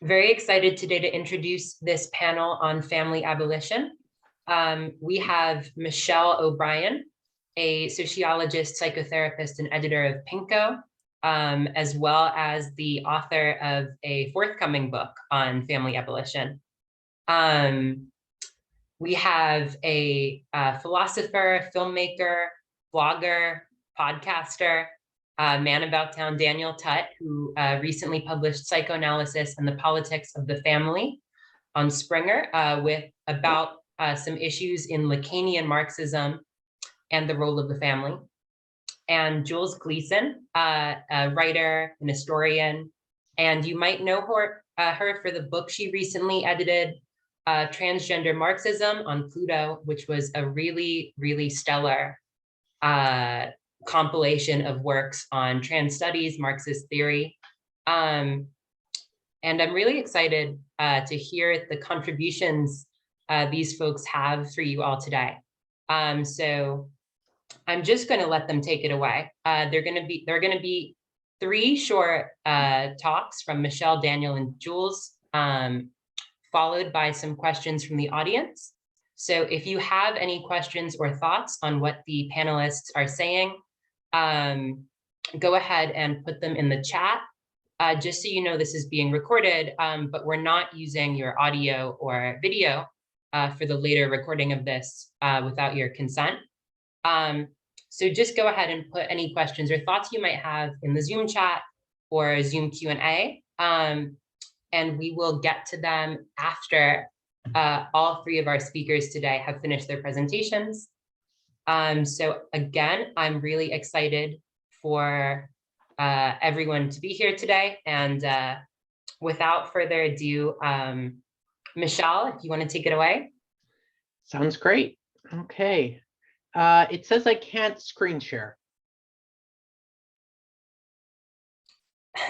Very excited today to introduce this panel on family abolition. We have Michelle O'Brien, a sociologist, psychotherapist, and editor of Pinko, as well as the author of a forthcoming book on family abolition. We have a philosopher, filmmaker, blogger, podcaster, man about town, Daniel Tutt, who recently published Psychoanalysis and the Politics of the Family on Springer, with about some issues in Lacanian Marxism and the role of the family. And Jules Gleeson, a writer, an historian, and you might know her for the book she recently edited, Transgender Marxism on Pluto, which was a really, really stellar compilation of works on trans studies, Marxist theory. And I'm really excited to hear the contributions these folks have for you all today. So I'm just going to let them take it away. They're going to be three short talks from Michelle, Daniel, and Jules, followed by some questions from the audience. So if you have any questions or thoughts on what the panelists are saying, go ahead and put them in the chat. Just so you know, this is being recorded, but we're not using your audio or video for the later recording of this without your consent. So just go ahead and put any questions or thoughts you might have in the Zoom chat or Zoom Q&A, and we will get to them after all three of our speakers today have finished their presentations. So again, I'm really excited for everyone to be here today. And without further ado, Michelle, if you want to take it away. Sounds great. Okay. It says I can't screen share.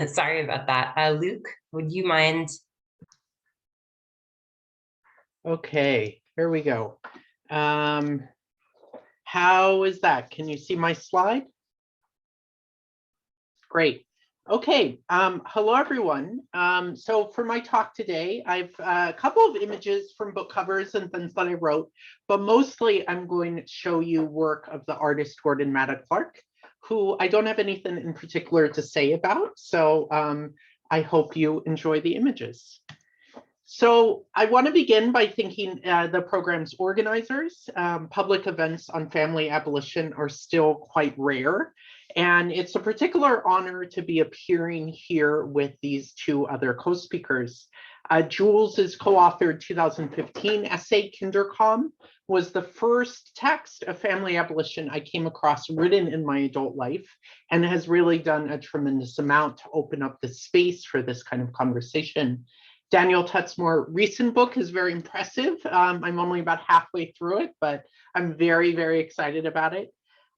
Sorry about that. Luke, would you mind? Okay, here we go. How is that? Can you see my slide? Great. Okay, hello everyone. So for my talk today, I've a couple of images from book covers and things that I wrote, but mostly I'm going to show you work of the artist Gordon Matta Clark, who I don't have anything in particular to say about. So I hope you enjoy the images. So I want to begin by thanking the program's organizers. Public events on family abolition are still quite rare, and it's a particular honor to be appearing here with these two other co-speakers. Jules' co-authored 2015 essay, Kinderkam, was the first text of family abolition I came across written in my adult life, and has really done a tremendous amount to open up the space for this kind of conversation. Daniel Tutt's more recent book is very impressive. I'm only about halfway through it, but I'm very, very excited about it.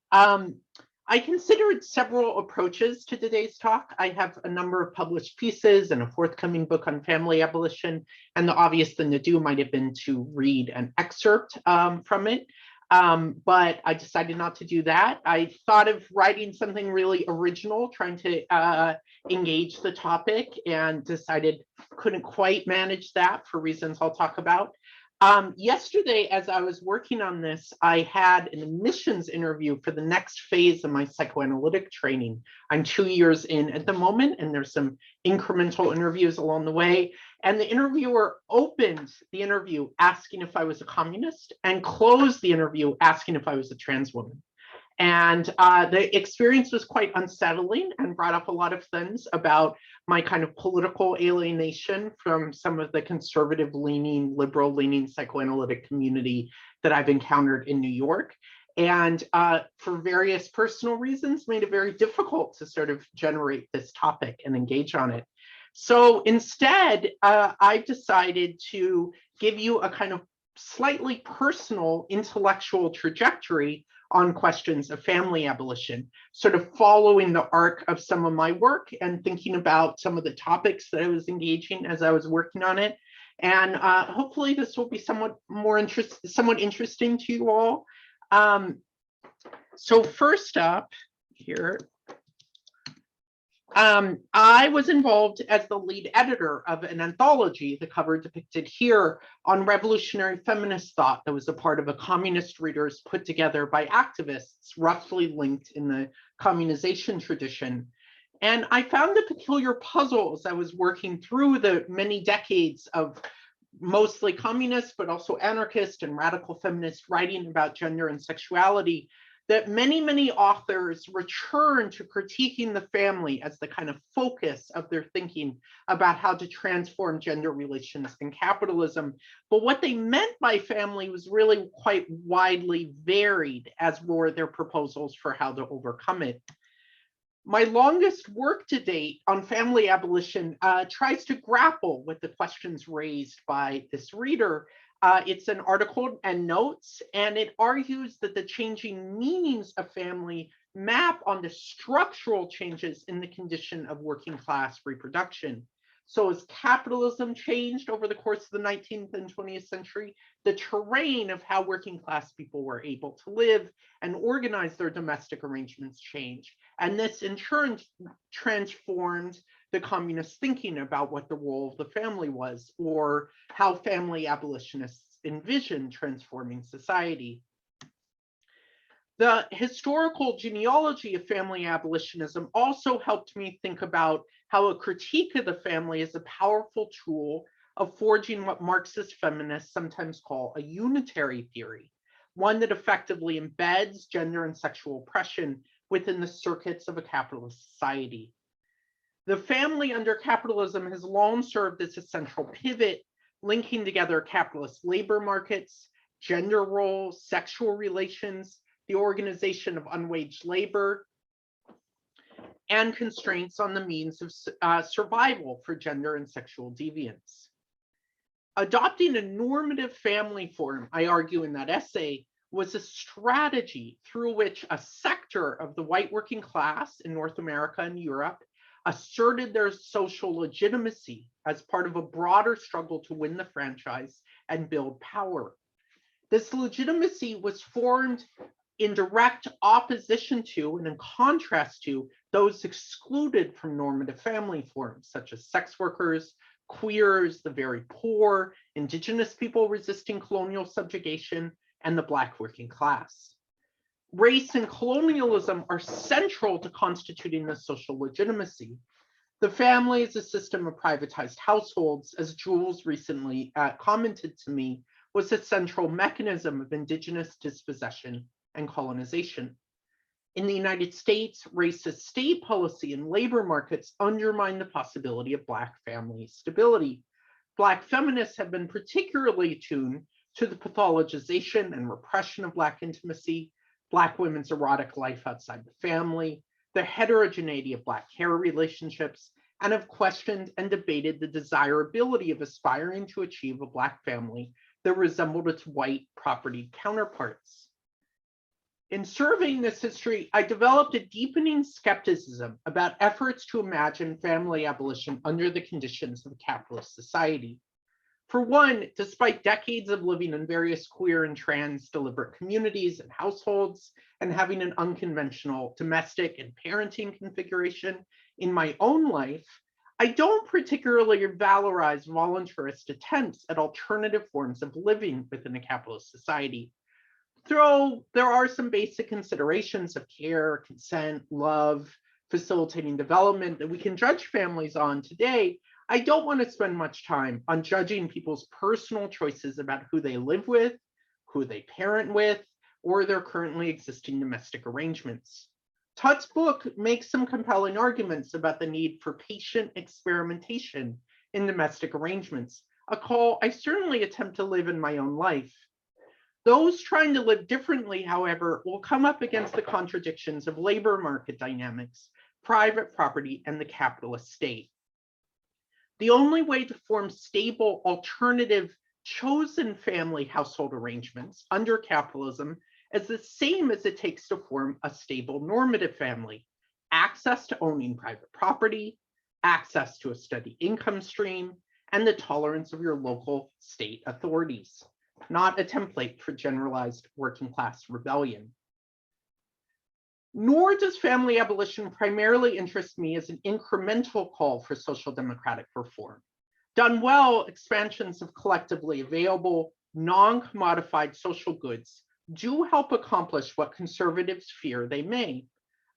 I considered several approaches to today's talk. I have a number of published pieces and a forthcoming book on family abolition, and the obvious thing to do might have been to read an excerpt from it. But I decided not to do that. I thought of writing something really original, trying to engage the topic, and decided couldn't quite manage that for reasons I'll talk about. Yesterday, as I was working on this, I had an admissions interview for the next phase of my psychoanalytic training. I'm 2 years in at the moment, and there's some incremental interviews along the way. And the interviewer opened the interview asking if I was a communist and closed the interview asking if I was a trans woman. And the experience was quite unsettling and brought up a lot of things about my kind of political alienation from some of the conservative-leaning, liberal-leaning psychoanalytic community that I've encountered in New York. And for various personal reasons, made it very difficult to sort of generate this topic and engage on it. So instead, I've decided to give you a kind of slightly personal intellectual trajectory on questions of family abolition, sort of following the arc of some of my work and thinking about some of the topics that I was engaging as I was working on it. And hopefully this will be somewhat interesting to you all. So first up here, I was involved as the lead editor of an anthology, the cover depicted here, on revolutionary feminist thought that was a part of a communist readers put together by activists roughly linked in the communization tradition. And I found a peculiar puzzle as I was working through the many decades of mostly communist, but also anarchist and radical feminist writing about gender and sexuality, that many authors return to critiquing the family as the kind of focus of their thinking about how to transform gender relations in capitalism. But what they meant by family was really quite widely varied, as were their proposals for how to overcome it. My longest work to date on family abolition tries to grapple with the questions raised by this reader. It's an article and notes, and it argues that the changing meanings of family map onto structural changes in the condition of working class reproduction. So as capitalism changed over the course of the 19th and 20th century, the terrain of how working class people were able to live and organize their domestic arrangements changed. And this in turn transformed the communist thinking about what the role of the family was, or how family abolitionists envisioned transforming society. The historical genealogy of family abolitionism also helped me think about how a critique of the family is a powerful tool of forging what Marxist feminists sometimes call a unitary theory, one that effectively embeds gender and sexual oppression within the circuits of a capitalist society. The family under capitalism has long served as a central pivot, linking together capitalist labor markets, gender roles, sexual relations, the organization of unwaged labor, and constraints on the means of survival for gender and sexual deviance. Adopting a normative family form, I argue in that essay, was a strategy through which a sector of the white working class in North America and Europe asserted their social legitimacy as part of a broader struggle to win the franchise and build power. This legitimacy was formed in direct opposition to and in contrast to those excluded from normative family forms, such as sex workers, queers, the very poor, indigenous people resisting colonial subjugation, and the Black working class. Race and colonialism are central to constituting this social legitimacy. The family is a system of privatized households, as Jules recently commented to me, was a central mechanism of indigenous dispossession and colonization. In the United States, racist state policy and labor markets undermine the possibility of Black family stability. Black feminists have been particularly attuned to the pathologization and repression of Black intimacy, Black women's erotic life outside the family, the heterogeneity of Black care relationships, and have questioned and debated the desirability of aspiring to achieve a Black family that resembled its white property counterparts. In surveying this history, I developed a deepening skepticism about efforts to imagine family abolition under the conditions of a capitalist society. For one, despite decades of living in various queer and trans deliberate communities and households, and having an unconventional domestic and parenting configuration in my own life, I don't particularly valorize voluntarist attempts at alternative forms of living within a capitalist society. Though there are some basic considerations of care, consent, love, facilitating development that we can judge families on today, I don't want to spend much time on judging people's personal choices about who they live with, who they parent with, or their currently existing domestic arrangements. Tutt's book makes some compelling arguments about the need for patient experimentation in domestic arrangements, a call I certainly attempt to live in my own life. Those trying to live differently, however, will come up against the contradictions of labor market dynamics, private property, and the capitalist state. The only way to form stable, alternative, chosen family household arrangements under capitalism is the same as it takes to form a stable normative family: access to owning private property, access to a steady income stream, and the tolerance of your local state authorities, not a template for generalized working class rebellion. Nor does family abolition primarily interest me as an incremental call for social democratic reform. Done well, expansions of collectively available, non-commodified social goods do help accomplish what conservatives fear they may,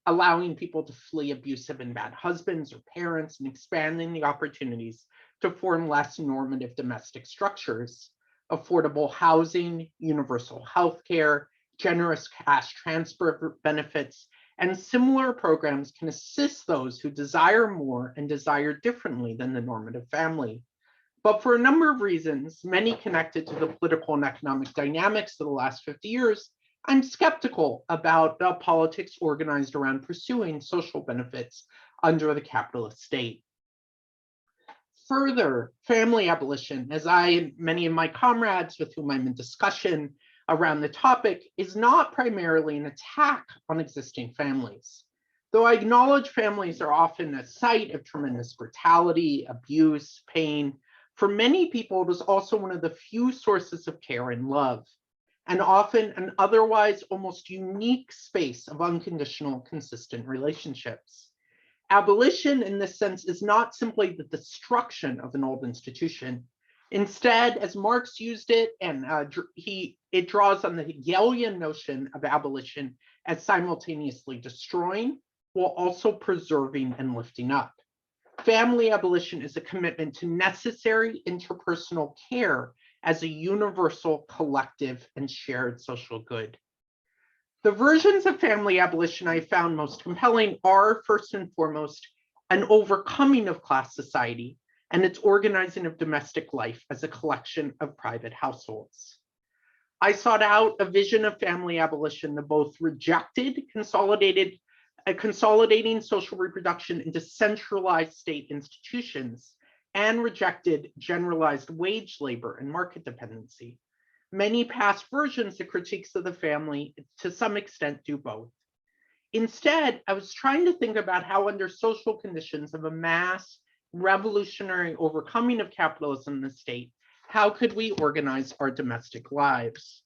allowing people to flee abusive and bad husbands or parents and expanding the opportunities to form less normative domestic structures. Affordable housing, universal health care, generous cash transfer benefits, and similar programs can assist those who desire more and desire differently than the normative family. But for a number of reasons, many connected to the political and economic dynamics of the last 50 years, I'm skeptical about politics organized around pursuing social benefits under the capitalist state. Further, family abolition, as I and many of my comrades with whom I'm in discussion around the topic, is not primarily an attack on existing families. Though I acknowledge families are often a site of tremendous brutality, abuse, pain, for many people, it is also one of the few sources of care and love, and often an otherwise almost unique space of unconditional, consistent relationships. Abolition, in this sense, is not simply the destruction of an old institution. Instead, as Marx used it, and it draws on the Hegelian notion of abolition as simultaneously destroying while also preserving and lifting up. Family abolition is a commitment to necessary interpersonal care as a universal, collective, and shared social good. The versions of family abolition I found most compelling are, first and foremost, an overcoming of class society and its organizing of domestic life as a collection of private households. I sought out a vision of family abolition that both rejected consolidating social reproduction into centralized state institutions and rejected generalized wage labor and market dependency. Many past versions of critiques of the family, to some extent, do both. Instead, I was trying to think about how, under social conditions of a mass, revolutionary overcoming of capitalism in the state, how could we organize our domestic lives?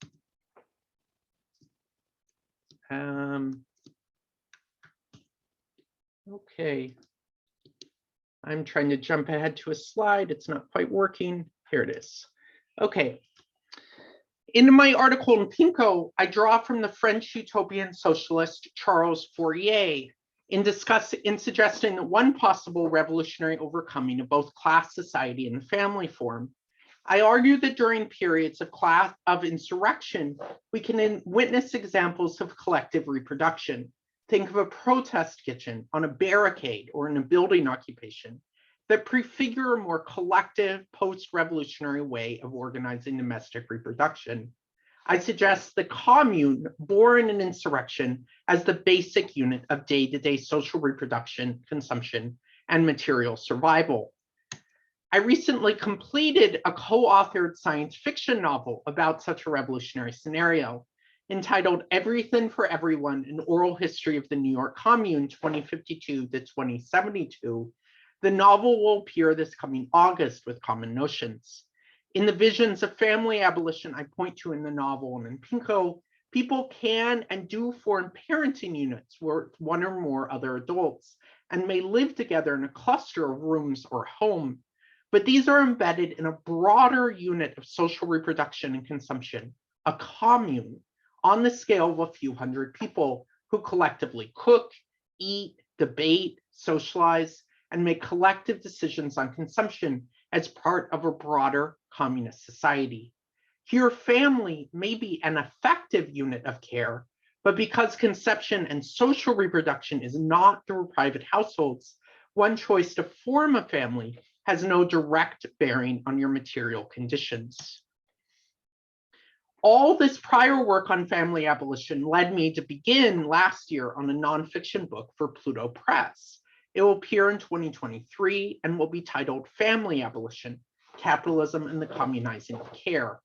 Okay, I'm trying to jump ahead to a slide. It's not quite working. Here it is. Okay. In my article in Pinko, I draw from the French utopian socialist Charles Fourier in suggesting that one possible revolutionary overcoming of both class society and the family form. I argue that during periods of insurrection, we can witness examples of collective reproduction. Think of a protest kitchen on a barricade or in a building occupation that prefigure a more collective post-revolutionary way of organizing domestic reproduction. I suggest the commune born in insurrection as the basic unit of day-to-day social reproduction, consumption, and material survival. I recently completed a co-authored science fiction novel about such a revolutionary scenario, entitled Everything for Everyone, An Oral History of the New York Commune, 2052 to 2072. The novel will appear this coming August with Common Notions. In the visions of family abolition I point to in the novel and in Pinko, people can and do form parenting units with one or more other adults and may live together in a cluster of rooms or home. But these are embedded in a broader unit of social reproduction and consumption, a commune, on the scale of a few hundred people who collectively cook, eat, debate, socialize, and make collective decisions on consumption as part of a broader communist society. Here, family may be an effective unit of care, but because conception and social reproduction is not through private households, one choice to form a family has no direct bearing on your material conditions. All this prior work on family abolition led me to begin last year on a nonfiction book for Pluto Press. It will appear in 2023 and will be titled Family Abolition, Capitalism and the Communizing of Care.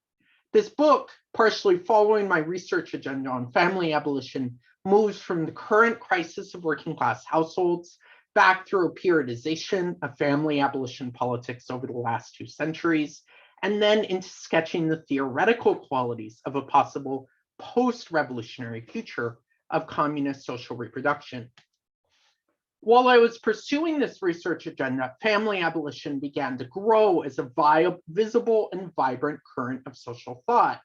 This book, partially following my research agenda on family abolition, moves from the current crisis of working class households back through a periodization of family abolition politics over the last 2 centuries, and then into sketching the theoretical qualities of a possible post-revolutionary future of communist social reproduction. While I was pursuing this research agenda, family abolition began to grow as a visible and vibrant current of social thought.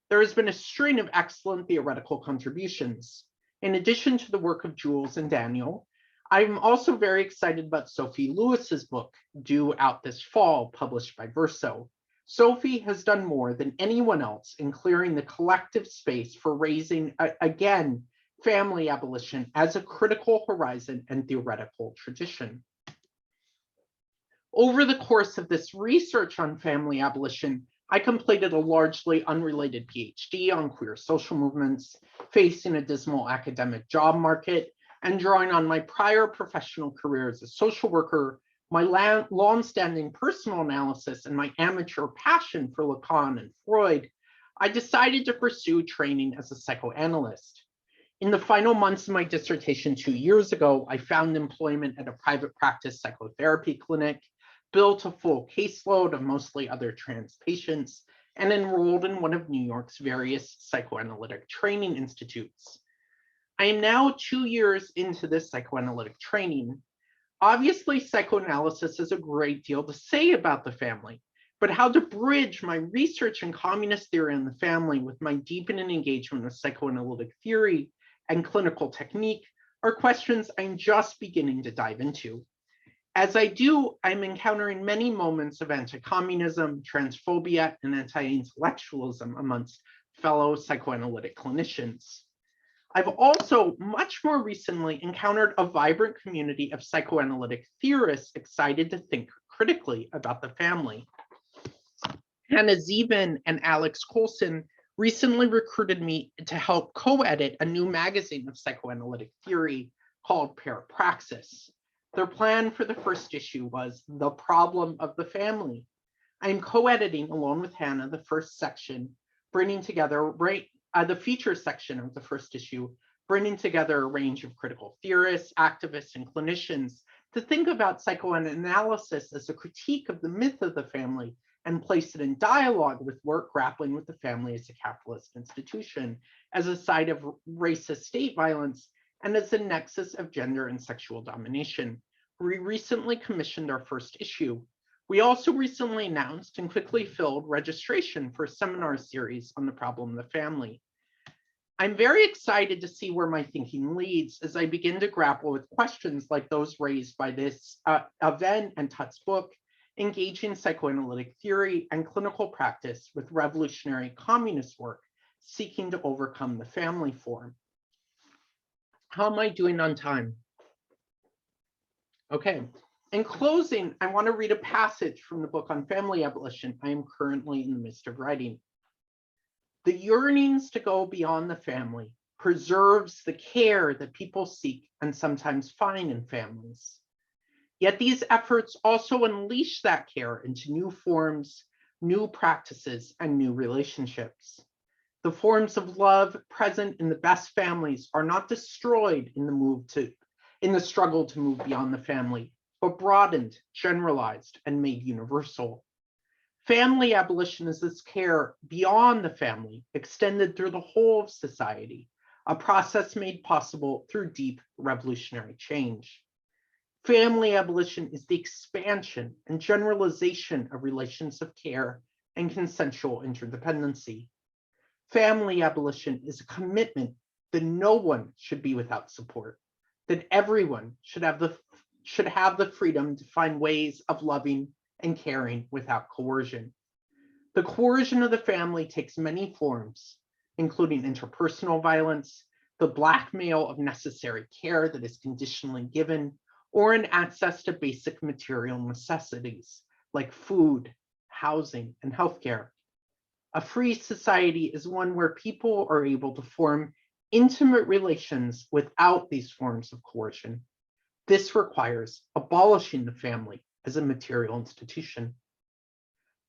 There has been a string of excellent theoretical contributions. In addition to the work of Jules and Daniel, I'm also very excited about Sophie Lewis's book, due out this fall, published by Verso. Sophie has done more than anyone else in clearing the collective space for raising, again, family abolition as a critical horizon and theoretical tradition. Over the course of this research on family abolition, I completed a largely unrelated PhD on queer social movements, facing a dismal academic job market, and drawing on my prior professional career as a social worker, my long-standing personal analysis, and my amateur passion for Lacan and Freud, I decided to pursue training as a psychoanalyst. In the final months of my dissertation 2 years ago, I found employment at a private practice psychotherapy clinic, built a full caseload of mostly other trans patients, and enrolled in one of New York's various psychoanalytic training institutes. I am now 2 years into this psychoanalytic training. Obviously, psychoanalysis has a great deal to say about the family, but how to bridge my research in communist theory on the family with my deepening engagement with psychoanalytic theory and clinical technique are questions I'm just beginning to dive into. As I do, I'm encountering many moments of anti-communism, transphobia, and anti-intellectualism amongst fellow psychoanalytic clinicians. I've also much more recently encountered a vibrant community of psychoanalytic theorists excited to think critically about the family. Hannah Zevin and Alex Colson recently recruited me to help co-edit a new magazine of psychoanalytic theory called Parapraxis. Their plan for the first issue was The Problem of the Family. I'm co-editing along with Hannah the first section, bringing together the feature section of the first issue, bringing together a range of critical theorists, activists, and clinicians to think about psychoanalysis as a critique of the myth of the family and place it in dialogue with work grappling with the family as a capitalist institution, as a site of racist state violence, and as a nexus of gender and sexual domination. We recently commissioned our first issue. We also recently announced and quickly filled registration for a seminar series on the problem of the family. I'm very excited to see where my thinking leads as I begin to grapple with questions like those raised by this event and Tutt's book, engaging psychoanalytic theory and clinical practice with revolutionary communist work, seeking to overcome the family form. How am I doing on time? Okay. In closing, I want to read a passage from the book on family abolition I am currently in the midst of writing. The yearnings to go beyond the family preserves the care that people seek and sometimes find in families. Yet these efforts also unleash that care into new forms, new practices, and new relationships. The forms of love present in the best families are not destroyed in the struggle to move beyond the family, but broadened, generalized, and made universal. Family abolition is this care beyond the family, extended through the whole of society, a process made possible through deep revolutionary change. Family abolition is the expansion and generalization of relations of care and consensual interdependency. Family abolition is a commitment that no one should be without support, that everyone should have the freedom to find ways of loving and caring without coercion. The coercion of the family takes many forms, including interpersonal violence, the blackmail of necessary care that is conditionally given, or an access to basic material necessities like food, housing, and healthcare. A free society is one where people are able to form intimate relations without these forms of coercion. This requires abolishing the family as a material institution.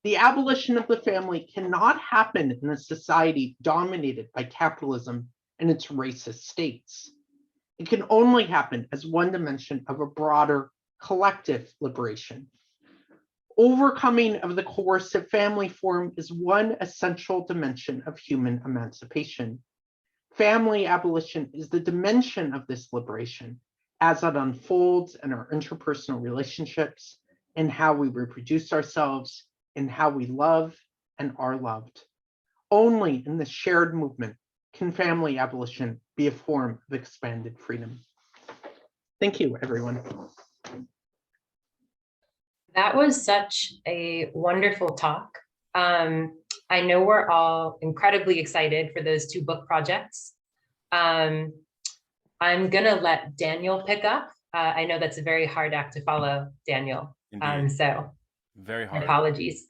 The abolition of the family cannot happen in a society dominated by capitalism and its racist states. It can only happen as one dimension of a broader collective liberation. Overcoming of the coercive family form is one essential dimension of human emancipation. Family abolition is the dimension of this liberation as it unfolds in our interpersonal relationships, in how we reproduce ourselves, in how we love and are loved. Only in the shared movement can family abolition be a form of expanded freedom. Thank you, everyone. That was such a wonderful talk. I know we're all incredibly excited for those two book projects. I'm gonna let Daniel pick up. I know that's a very hard act to follow, Daniel. So very hard. Apologies.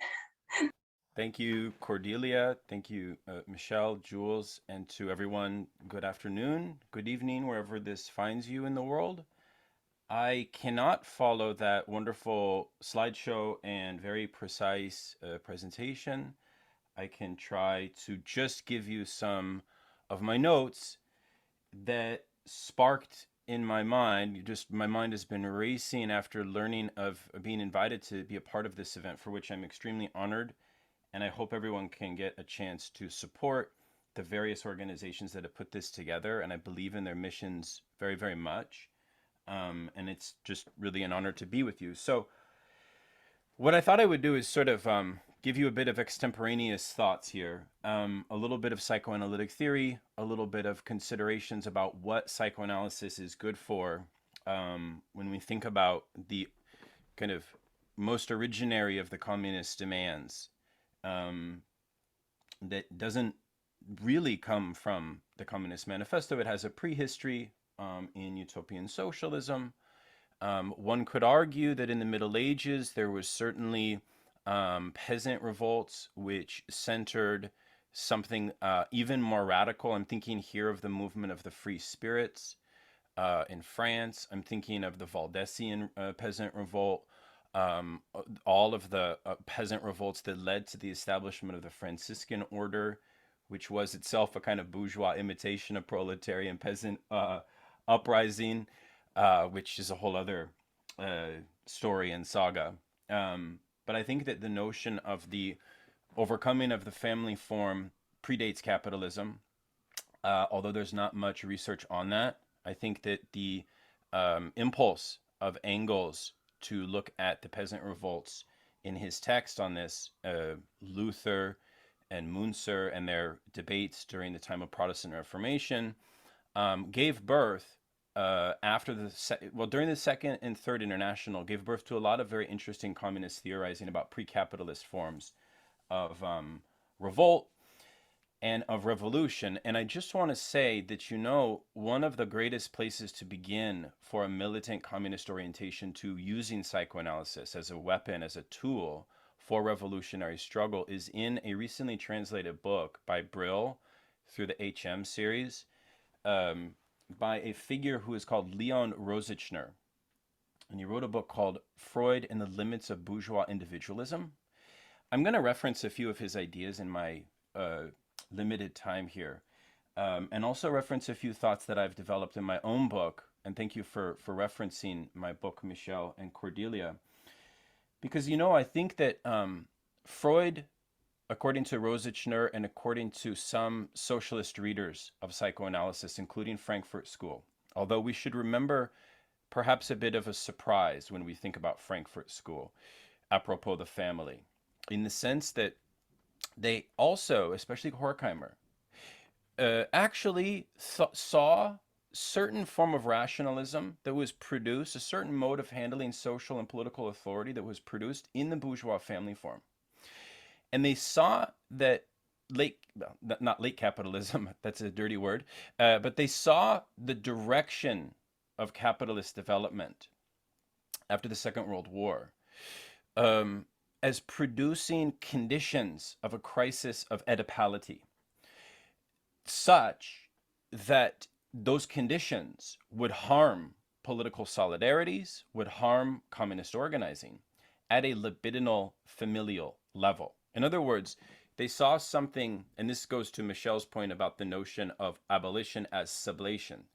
Thank you, Cordelia. Thank you, Michelle, Jules, and to everyone, good afternoon, good evening, wherever this finds you in the world. I cannot follow that wonderful slideshow and very precise presentation. I can try to just give you some of my notes that sparked in my mind. My mind has been racing after learning of being invited to be a part of this event, for which I'm extremely honored. And I hope everyone can get a chance to support the various organizations that have put this together. And I believe in their missions very, very much. And it's just really an honor to be with you. So what I thought I would do is sort of give you a bit of extemporaneous thoughts here, a little bit of psychoanalytic theory, a little bit of considerations about what psychoanalysis is good for when we think about the kind of most originary of the communist demands that doesn't really come from the Communist Manifesto. It has a prehistory in utopian socialism. One could argue that in the Middle Ages, there was certainly peasant revolts, which centered something even more radical. I'm thinking here of the movement of the Free Spirits in France. I'm thinking of the Valdesian peasant revolt, all of the peasant revolts that led to the establishment of the Franciscan order, which was itself a kind of bourgeois imitation of proletarian peasant uprising, which is a whole other story and saga. But I think that the notion of the overcoming of the family form predates capitalism, although there's not much research on that. I think that the impulse of Engels to look at the peasant revolts in his text on this, Luther and Munzer and their debates during the time of Protestant Reformation, gave birth during the Second and Third International, gave birth to a lot of very interesting communist theorizing about pre-capitalist forms of revolt and of revolution. And I just want to say that, one of the greatest places to begin for a militant communist orientation to using psychoanalysis as a weapon, as a tool for revolutionary struggle is in a recently translated book by Brill through the HM series, by a figure who is called Leon Rosichner. And he wrote a book called Freud and the Limits of Bourgeois Individualism. I'm going to reference a few of his ideas in my limited time here, and also reference a few thoughts that I've developed in my own book. And thank you for referencing my book, Michelle and Cordelia. Because, I think that Freud, according to Rosichner and according to some socialist readers of psychoanalysis, including Frankfurt School, although we should remember perhaps a bit of a surprise when we think about Frankfurt School, apropos the family, in the sense that they also, especially Horkheimer, actually saw certain form of rationalism that was produced, a certain mode of handling social and political authority that was produced in the bourgeois family form. And they saw that not late capitalism, that's a dirty word, but they saw the direction of capitalist development after the Second World War as producing conditions of a crisis of Oedipality, such that those conditions would harm political solidarities, would harm communist organizing at a libidinal familial level. In other words, they saw something, and this goes to Michelle's point about the notion of abolition as sublation.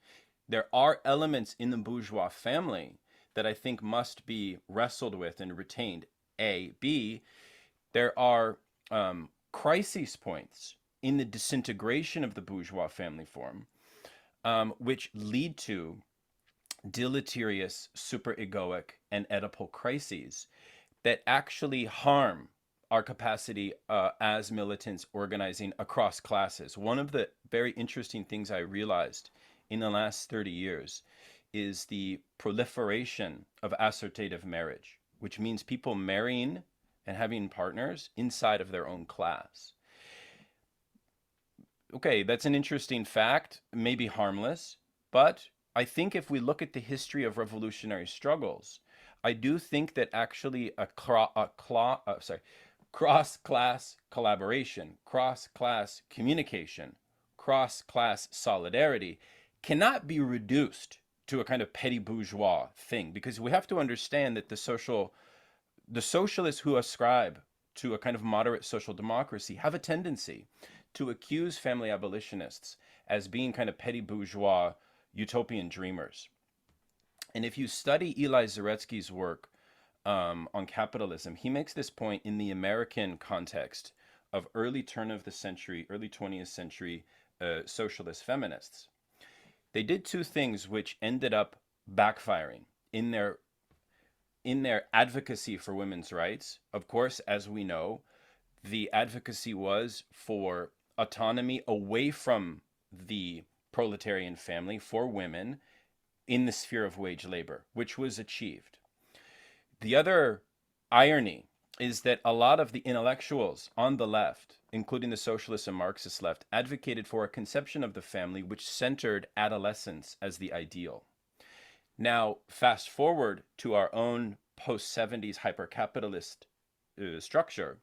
There are elements in the bourgeois family that I think must be wrestled with and retained. A. B, there are crisis points in the disintegration of the bourgeois family form, which lead to deleterious superegoic and Oedipal crises that actually harm our capacity as militants organizing across classes. One of the very interesting things I realized in the last 30 years is the proliferation of assortative marriage, which means people marrying and having partners inside of their own class. Okay, that's an interesting fact, maybe harmless, but I think if we look at the history of revolutionary struggles, I do think that actually cross-class collaboration, cross-class communication, cross-class solidarity cannot be reduced to a kind of petty bourgeois thing, because we have to understand that the socialists who ascribe to a kind of moderate social democracy have a tendency to accuse family abolitionists as being kind of petty bourgeois utopian dreamers. And if you study Eli Zaretsky's work on capitalism, he makes this point in the American context of early turn of the century, early 20th century socialist feminists. They did two things which ended up backfiring in their advocacy for women's rights. Of course, as we know, the advocacy was for autonomy away from the proletarian family for women in the sphere of wage labor, which was achieved. The other irony is that a lot of the intellectuals on the left, including the socialist and Marxist left, advocated for a conception of the family which centered adolescence as the ideal. Now, fast forward to our own post-70s hyper-capitalist structure,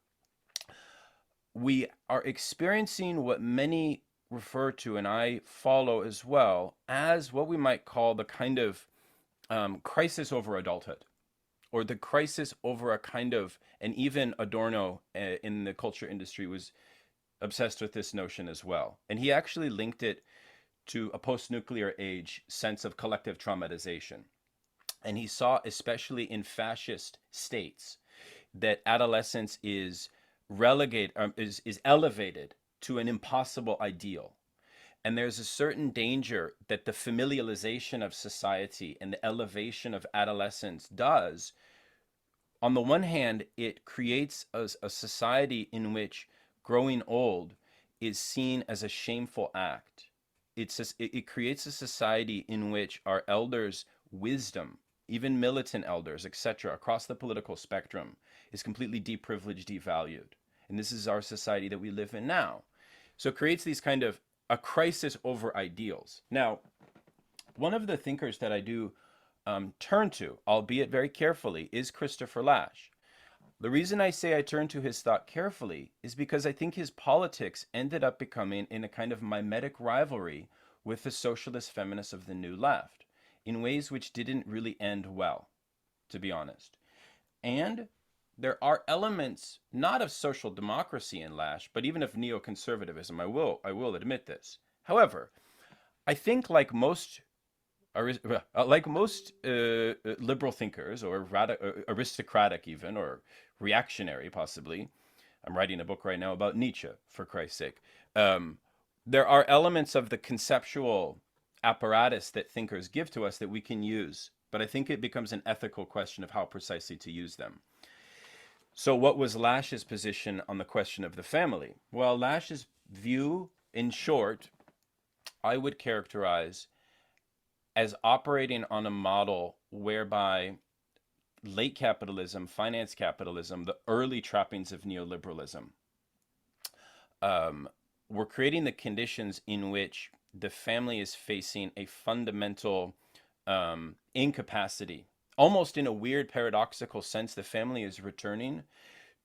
we are experiencing what many refer to, and I follow as well, as what we might call the kind of crisis over adulthood, or the crisis over a kind of, and even Adorno in the culture industry was obsessed with this notion as well. And he actually linked it to a post-nuclear age sense of collective traumatization. And he saw, especially in fascist states, that adolescence is elevated to an impossible ideal. And there's a certain danger that the familialization of society and the elevation of adolescence does. On the one hand, it creates a society in which growing old is seen as a shameful act. It creates a society in which our elders' wisdom, even militant elders, etc., across the political spectrum, is completely deprivileged, devalued. And this is our society that we live in now. So it creates these kind of a crisis over ideals. Now, one of the thinkers that I do turn to, albeit very carefully, is Christopher Lasch. The reason I say I turn to his thought carefully is because I think his politics ended up becoming in a kind of mimetic rivalry with the socialist feminists of the New Left in ways which didn't really end well, to be honest. And there are elements not of social democracy in Lasch, but even of neoconservatism. I will admit this. However, I think like most liberal thinkers, or aristocratic even, or reactionary possibly, I'm writing a book right now about Nietzsche, for Christ's sake. There are elements of the conceptual apparatus that thinkers give to us that we can use, but I think it becomes an ethical question of how precisely to use them. So what was Lasch's position on the question of the family? Well, Lasch's view, in short, I would characterize as operating on a model whereby late capitalism, finance capitalism, the early trappings of neoliberalism, were creating the conditions in which the family is facing a fundamental incapacity. Almost in a weird paradoxical sense, the family is returning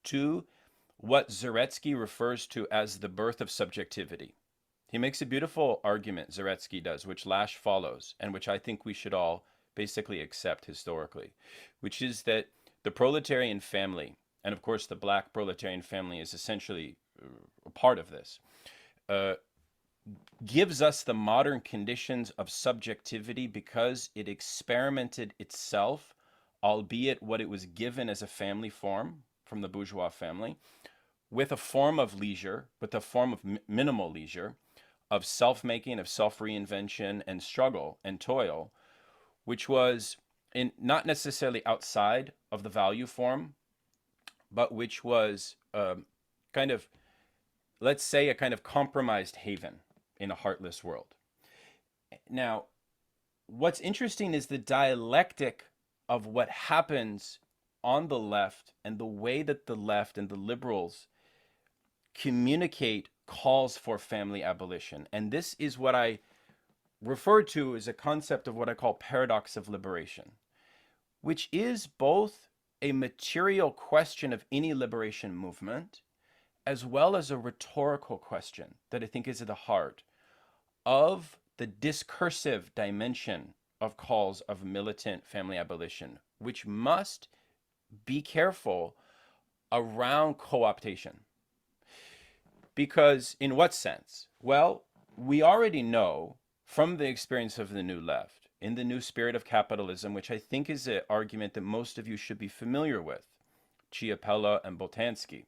to what Zaretsky refers to as the birth of subjectivity. He makes a beautiful argument, Zaretsky does, which Lasch follows, and which I think we should all basically accept historically, which is that the proletarian family, and of course the black proletarian family is essentially a part of this, gives us the modern conditions of subjectivity because it experimented itself, albeit what it was given as a family form from the bourgeois family, with a form of leisure, with a form of minimal leisure, of self-making, of self-reinvention and struggle and toil, which was not necessarily outside of the value form, but which was kind of, let's say, a kind of compromised haven in a heartless world. Now, what's interesting is the dialectic of what happens on the left and the way that the left and the liberals communicate calls for family abolition. And this is what I refer to as a concept of what I call paradox of liberation, which is both a material question of any liberation movement, as well as a rhetorical question that I think is at the heart of the discursive dimension of calls of militant family abolition, which must be careful around co-optation. Because in what sense? Well, we already know from the experience of the New Left, in the new spirit of capitalism, which I think is an argument that most of you should be familiar with, Chiapella and Boltanski.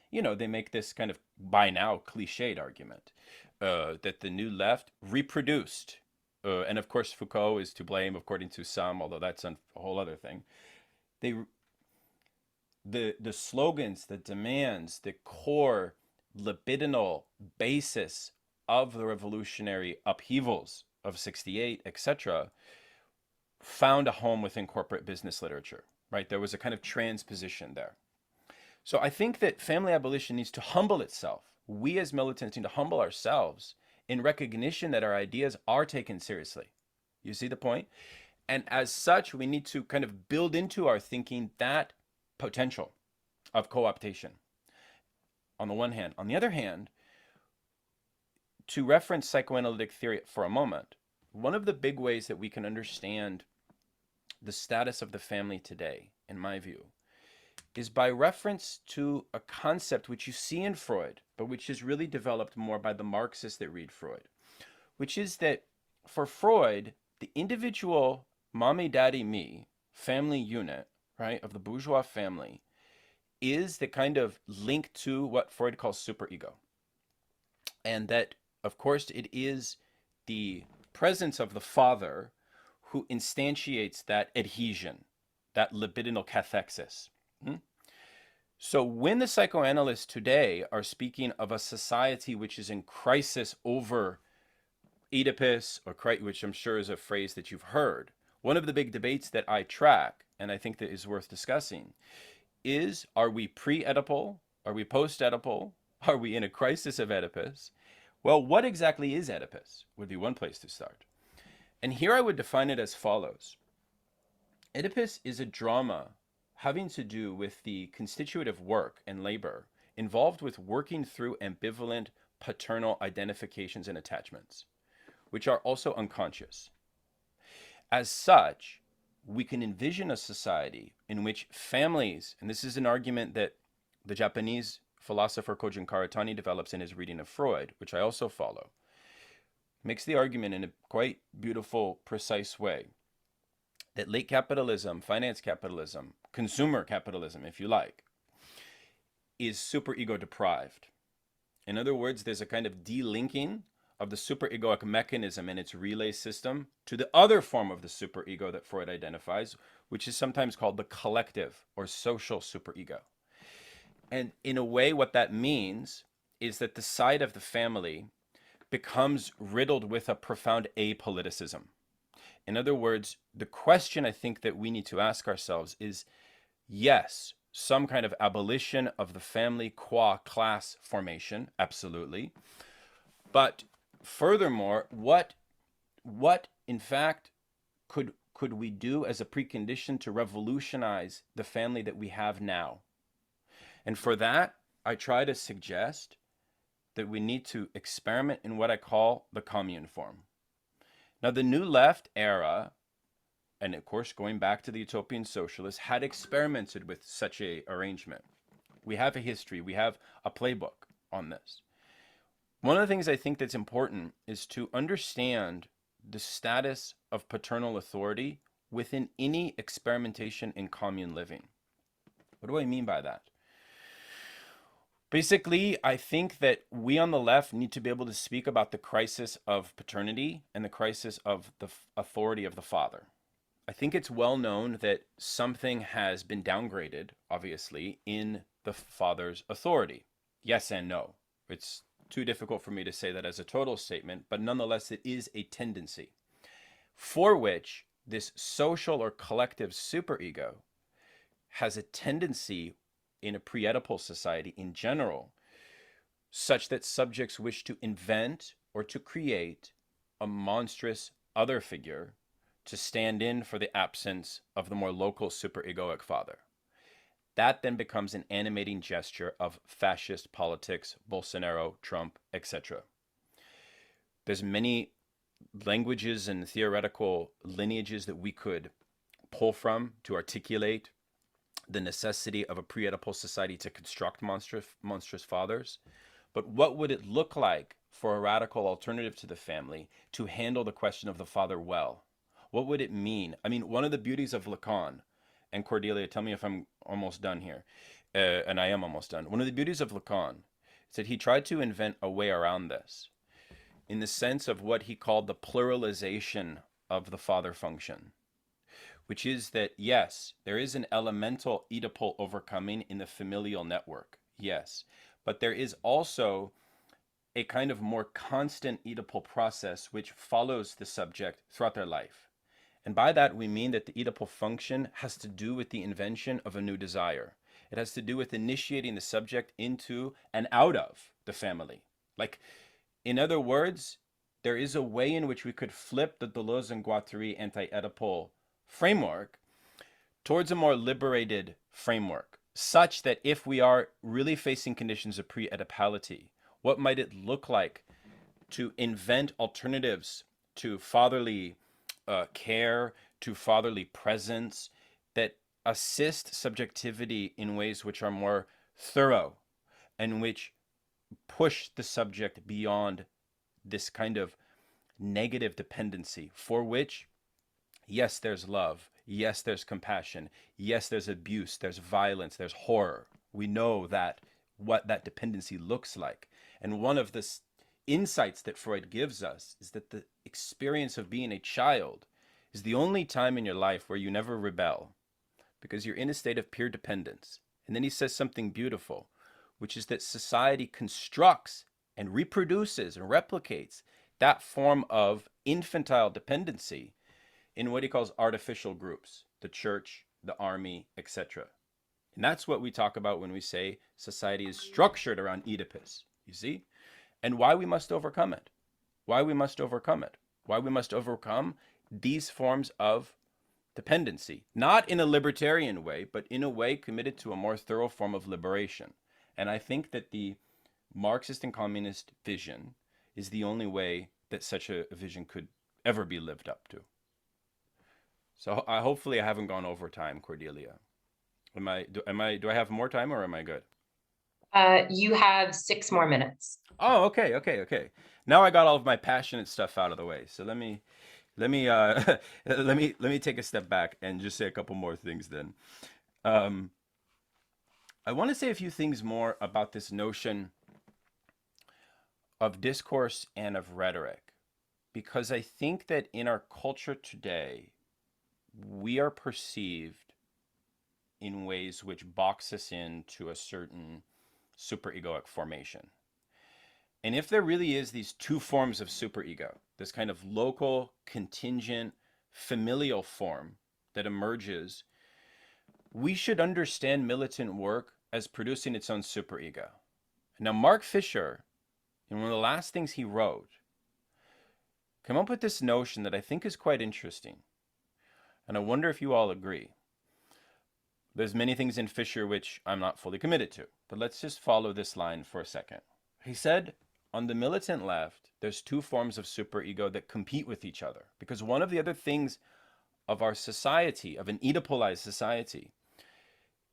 You know, they make this kind of, by now, cliched argument that the New Left reproduced. And of course, Foucault is to blame, according to some, although that's a whole other thing. The slogans, the demands, the core libidinal basis of the revolutionary upheavals of 68, etc., found a home within corporate business literature, right? There was a kind of transposition there. So I think that family abolition needs to humble itself. We as militants need to humble ourselves in recognition that our ideas are taken seriously. You see the point? And as such, we need to kind of build into our thinking that potential of co-optation on the one hand. On the other hand, to reference psychoanalytic theory for a moment, one of the big ways that we can understand the status of the family today, in my view, is by reference to a concept which you see in Freud, but which is really developed more by the Marxists that read Freud, which is that for Freud, the individual mommy, daddy, me family unit, right, of the bourgeois family is the kind of link to what Freud calls superego. And that, of course, it is the presence of the father who instantiates that adhesion, that libidinal cathexis. So when the psychoanalysts today are speaking of a society which is in crisis over Oedipus, or which I'm sure is a phrase that you've heard, one of the big debates that I track, and I think that is worth discussing, is, are we pre-Oedipal? Are we post-Oedipal? Are we in a crisis of Oedipus? Well, what exactly is Oedipus? Would be one place to start. And here I would define it as follows. Oedipus is a drama having to do with the constitutive work and labor involved with working through ambivalent paternal identifications and attachments, which are also unconscious. As such, we can envision a society in which families, and this is an argument that the Japanese philosopher Kojun Karatani develops in his reading of Freud, which I also follow, makes the argument in a quite beautiful, precise way that late capitalism, finance capitalism, consumer capitalism, if you like, is superego deprived. In other words, there's a kind of delinking of the superegoic mechanism and its relay system to the other form of the superego that Freud identifies, which is sometimes called the collective or social superego. And in a way, what that means is that the side of the family becomes riddled with a profound apoliticism. In other words, the question I think that we need to ask ourselves is, yes, some kind of abolition of the family qua class formation, absolutely. But furthermore, what in fact could we do as a precondition to revolutionize the family that we have now? And for that, I try to suggest that we need to experiment in what I call the commune form. Now, the New Left era, and of course going back to the utopian socialists, had experimented with such a arrangement. We have a history, we have a playbook on this. One of the things I think that's important is to understand the status of paternal authority within any experimentation in commune living. What do I mean by that? Basically, I think that we on the left need to be able to speak about the crisis of paternity and the crisis of the authority of the father. I think it's well known that something has been downgraded, obviously, in the father's authority. Yes and no. It's too difficult for me to say that as a total statement, but nonetheless, it is a tendency for which this social or collective superego has a tendency in a pre-Oedipal society in general, such that subjects wish to invent or to create a monstrous other figure to stand in for the absence of the more local superegoic father. That then becomes an animating gesture of fascist politics, Bolsonaro, Trump, etc. There's many languages and theoretical lineages that we could pull from to articulate the necessity of a pre-Oedipal society to construct monstrous fathers. But what would it look like for a radical alternative to the family to handle the question of the father well? What would it mean? I mean, one of the beauties of Lacan, and Cordelia, tell me if I'm almost done here, and I am almost done. One of the beauties of Lacan is that he tried to invent a way around this in the sense of what he called the pluralization of the father function, which is that, yes, there is an elemental Oedipal overcoming in the familial network, yes, but there is also a kind of more constant Oedipal process which follows the subject throughout their life. And by that, we mean that the Oedipal function has to do with the invention of a new desire. It has to do with initiating the subject into and out of the family. Like, in other words, there is a way in which we could flip the Deleuze and Guattari anti-Oedipal framework towards a more liberated framework, such that if we are really facing conditions of pre-Oedipality, what might it look like to invent alternatives to fatherly care, to fatherly presence that assist subjectivity in ways which are more thorough and which push the subject beyond this kind of negative dependency for which, yes, there's love. Yes, there's compassion. Yes, there's abuse. There's violence. There's horror. We know that what that dependency looks like. And one of the insights that Freud gives us is that the experience of being a child is the only time in your life where you never rebel because you're in a state of pure dependence. And then he says something beautiful, which is that society constructs and reproduces and replicates that form of infantile dependency in what he calls artificial groups, the church, the army, etc. And that's what we talk about when we say society is structured around Oedipus, you see? And why we must overcome it. Why we must overcome it. Why we must overcome these forms of dependency. Not in a libertarian way, but in a way committed to a more thorough form of liberation. And I think that the Marxist and communist vision is the only way that such a vision could ever be lived up to. So hopefully I haven't gone over time, Cordelia. Do I have more time or am I good? You have 6 more minutes. Oh, okay. Now I got all of my passionate stuff out of the way. So let me let me take a step back and just say a couple more things then. I want to say a few things more about this notion of discourse and of rhetoric, because I think that in our culture today, we are perceived in ways which box us into a certain superegoic formation. And if there really is these two forms of superego, this kind of local, contingent, familial form that emerges, we should understand militant work as producing its own superego. Now, Mark Fisher, in one of the last things he wrote, came up with this notion that I think is quite interesting. And I wonder if you all agree. There's many things in Fisher which I'm not fully committed to, but let's just follow this line for a second. He said, on the militant left, there's two forms of superego that compete with each other. Because one of the other things of our society, of an Oedipalized society,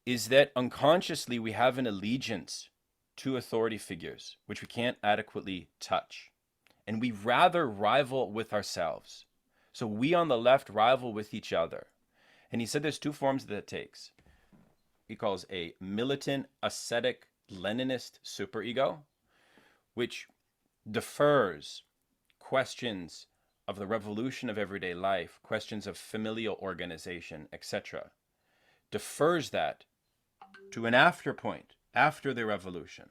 is that unconsciously we have an allegiance to authority figures, which we can't adequately touch. And we rather rival with ourselves. So we on the left rival with each other. And he said there's two forms that it takes. He calls a militant ascetic Leninist superego, which defers questions of the revolution of everyday life, questions of familial organization, etc., defers that to an after point, after the revolution,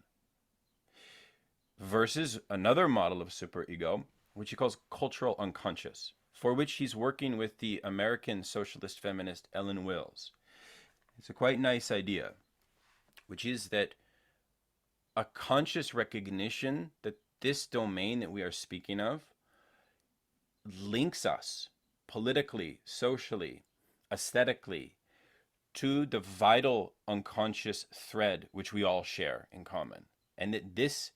versus another model of superego, which he calls cultural unconscious, for which he's working with the American socialist feminist Ellen Wills. It's a quite nice idea, which is that a conscious recognition that this domain that we are speaking of links us politically, socially, aesthetically, to the vital unconscious thread which we all share in common. And that this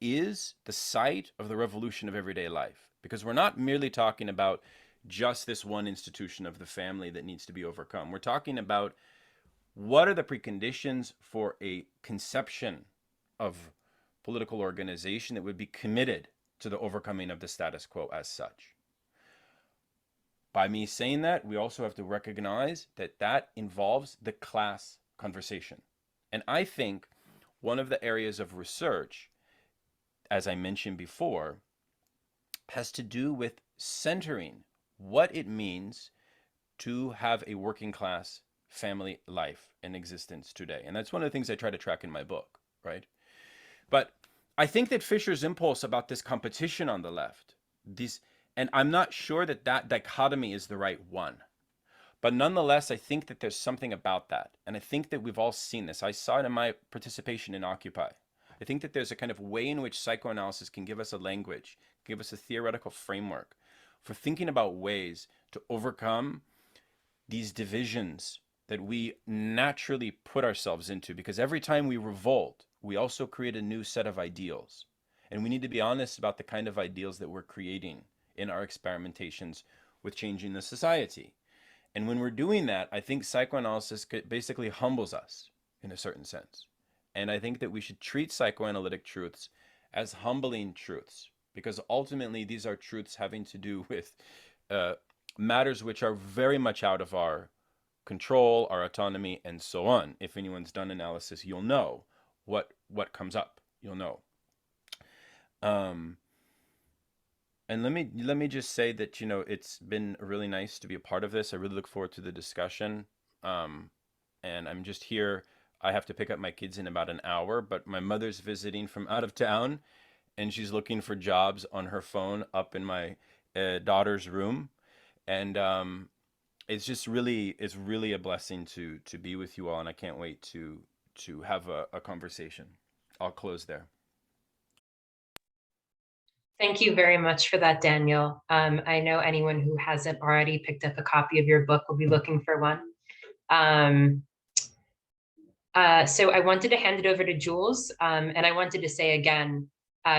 is the site of the revolution of everyday life. Because we're not merely talking about just this one institution of the family that needs to be overcome. We're talking about what are the preconditions for a conception of political organization that would be committed to the overcoming of the status quo as such. By me saying that, we also have to recognize that that involves the class conversation. And I think one of the areas of research, as I mentioned before, has to do with centering what it means to have a working class family life in existence today. And that's one of the things I try to track in my book, right? But I think that Fisher's impulse about this competition on the left, and I'm not sure that that dichotomy is the right one. But nonetheless, I think that there's something about that. And I think that we've all seen this. I saw it in my participation in Occupy. I think that there's a kind of way in which psychoanalysis can give us a language, give us a theoretical framework for thinking about ways to overcome these divisions that we naturally put ourselves into. Because every time we revolt, we also create a new set of ideals. And we need to be honest about the kind of ideals that we're creating in our experimentations with changing the society. And when we're doing that, I think psychoanalysis basically humbles us in a certain sense. And I think that we should treat psychoanalytic truths as humbling truths, because ultimately these are truths having to do with matters which are very much out of our control, our autonomy, and so on. If anyone's done analysis, you'll know what comes up. You'll know. And let me just say that, you know, it's been really nice to be a part of this. I really look forward to the discussion. And I'm just here. I have to pick up my kids in about an hour, but my mother's visiting from out of town, and she's looking for jobs on her phone up in my daughter's room. And it's really a blessing to be with you all, and I can't wait to have a conversation. I'll close there. Thank you very much for that, Daniel. I know anyone who hasn't already picked up a copy of your book will be looking for one. So I wanted to hand it over to Jules, and I wanted to say again,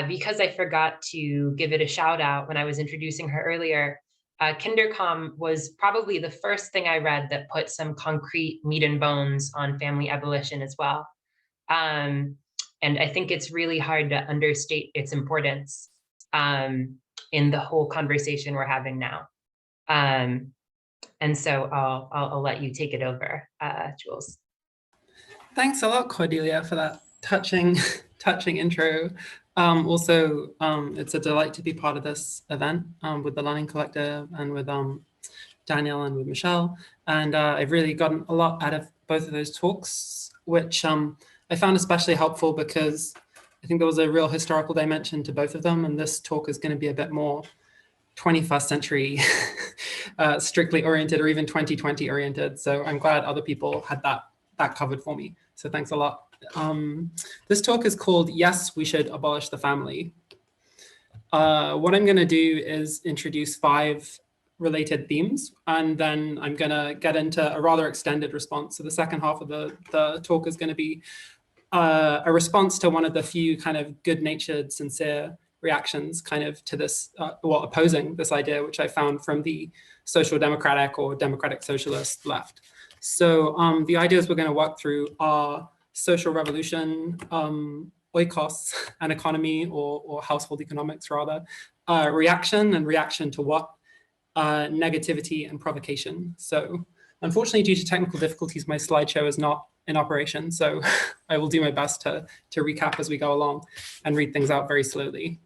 because I forgot to give it a shout out when I was introducing her earlier, Kindercom was probably the first thing I read that put some concrete meat and bones on family abolition as well. And I think it's really hard to understate its importance in the whole conversation we're having now. And so I'll let you take it over, Jules. Thanks a lot, Cordelia, for that touching intro. Also, it's a delight to be part of this event with the Learning Collective and with Daniel and with Michelle. And I've really gotten a lot out of both of those talks, which I found especially helpful because I think there was a real historical dimension to both of them. And this talk is going to be a bit more 21st century strictly oriented, or even 2020 oriented. So I'm glad other people had that covered for me. So thanks a lot. This talk is called Yes, We Should Abolish the Family. What I'm going to do is introduce 5 related themes, and then I'm going to get into a rather extended response. So the second half of the talk is going to be a response to one of the few kind of good-natured, sincere reactions kind of to this, opposing this idea, which I found from the social democratic or democratic socialist left. So the ideas we're going to work through are social revolution, oikos, and economy, or household economics rather, reaction to what? Negativity and provocation. So unfortunately, due to technical difficulties, my slideshow is not in operation. So I will do my best to recap as we go along and read things out very slowly.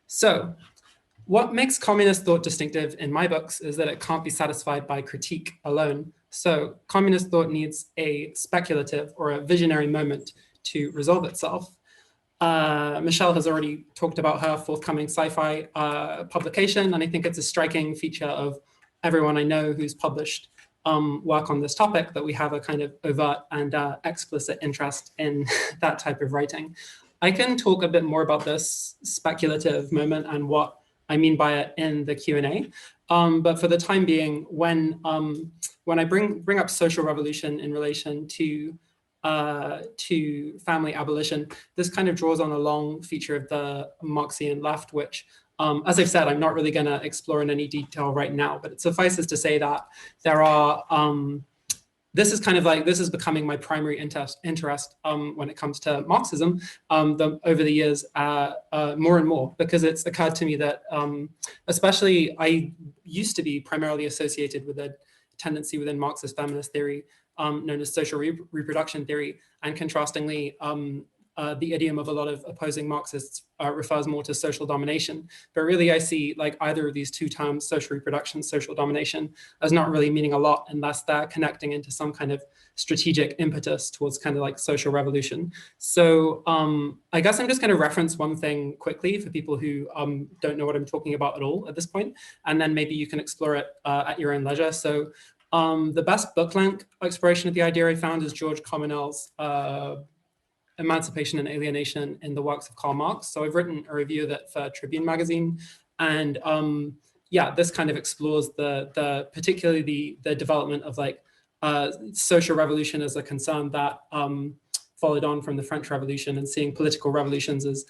So what makes communist thought distinctive in my books is that it can't be satisfied by critique alone. So communist thought needs a speculative or a visionary moment to resolve itself. Michelle has already talked about her forthcoming sci-fi publication, and I think it's a striking feature of everyone I know who's published work on this topic that we have a kind of overt and explicit interest in that type of writing. I can talk a bit more about this speculative moment and what I mean by it in the Q&A. But for the time being, when I bring up social revolution in relation to family abolition, this kind of draws on a long feature of the Marxian left, which, as I've said, I'm not really going to explore in any detail right now, but it suffices to say that there are, this is becoming my primary interest when it comes to Marxism over the years, more and more, because it's occurred to me that, especially I used to be primarily associated with a tendency within Marxist feminist theory known as social reproduction theory, and contrastingly, the idiom of a lot of opposing Marxists refers more to social domination. But really, I see like either of these two terms, social reproduction, social domination, as not really meaning a lot unless they're connecting into some kind of strategic impetus towards kind of like social revolution. So I guess I'm just going to reference one thing quickly for people who don't know what I'm talking about at all at this point, and then maybe you can explore it at your own leisure. So the best book length exploration of the idea I found is George Commonell's Emancipation and Alienation in the Works of Karl Marx. So I've written a review of it for Tribune magazine, and yeah, this kind of explores particularly the development of like social revolution as a concern that followed on from the French Revolution, and seeing political revolutions as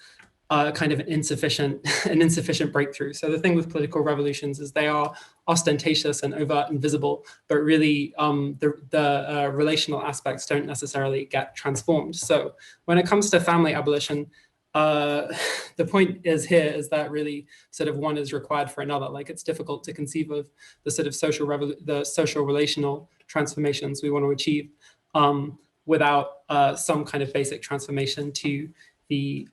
kind of an insufficient breakthrough. So the thing with political revolutions is they are ostentatious and overt and visible, but really the relational aspects don't necessarily get transformed. So when it comes to family abolition, the point is that really sort of one is required for another. Like it's difficult to conceive of the sort of social relational transformations we want to achieve without some kind of basic transformation to the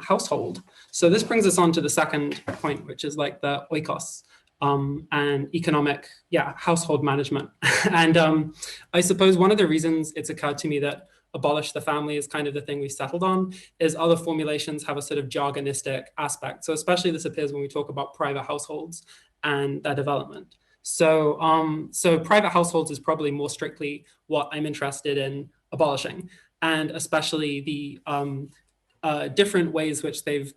household. So this brings us on to the second point, which is like the oikos and economic, household management. And I suppose one of the reasons it's occurred to me that abolish the family is kind of the thing we settled on is other formulations have a sort of jargonistic aspect. So especially this appears when we talk about private households and their development. So, so private households is probably more strictly what I'm interested in abolishing, and especially the different ways which they've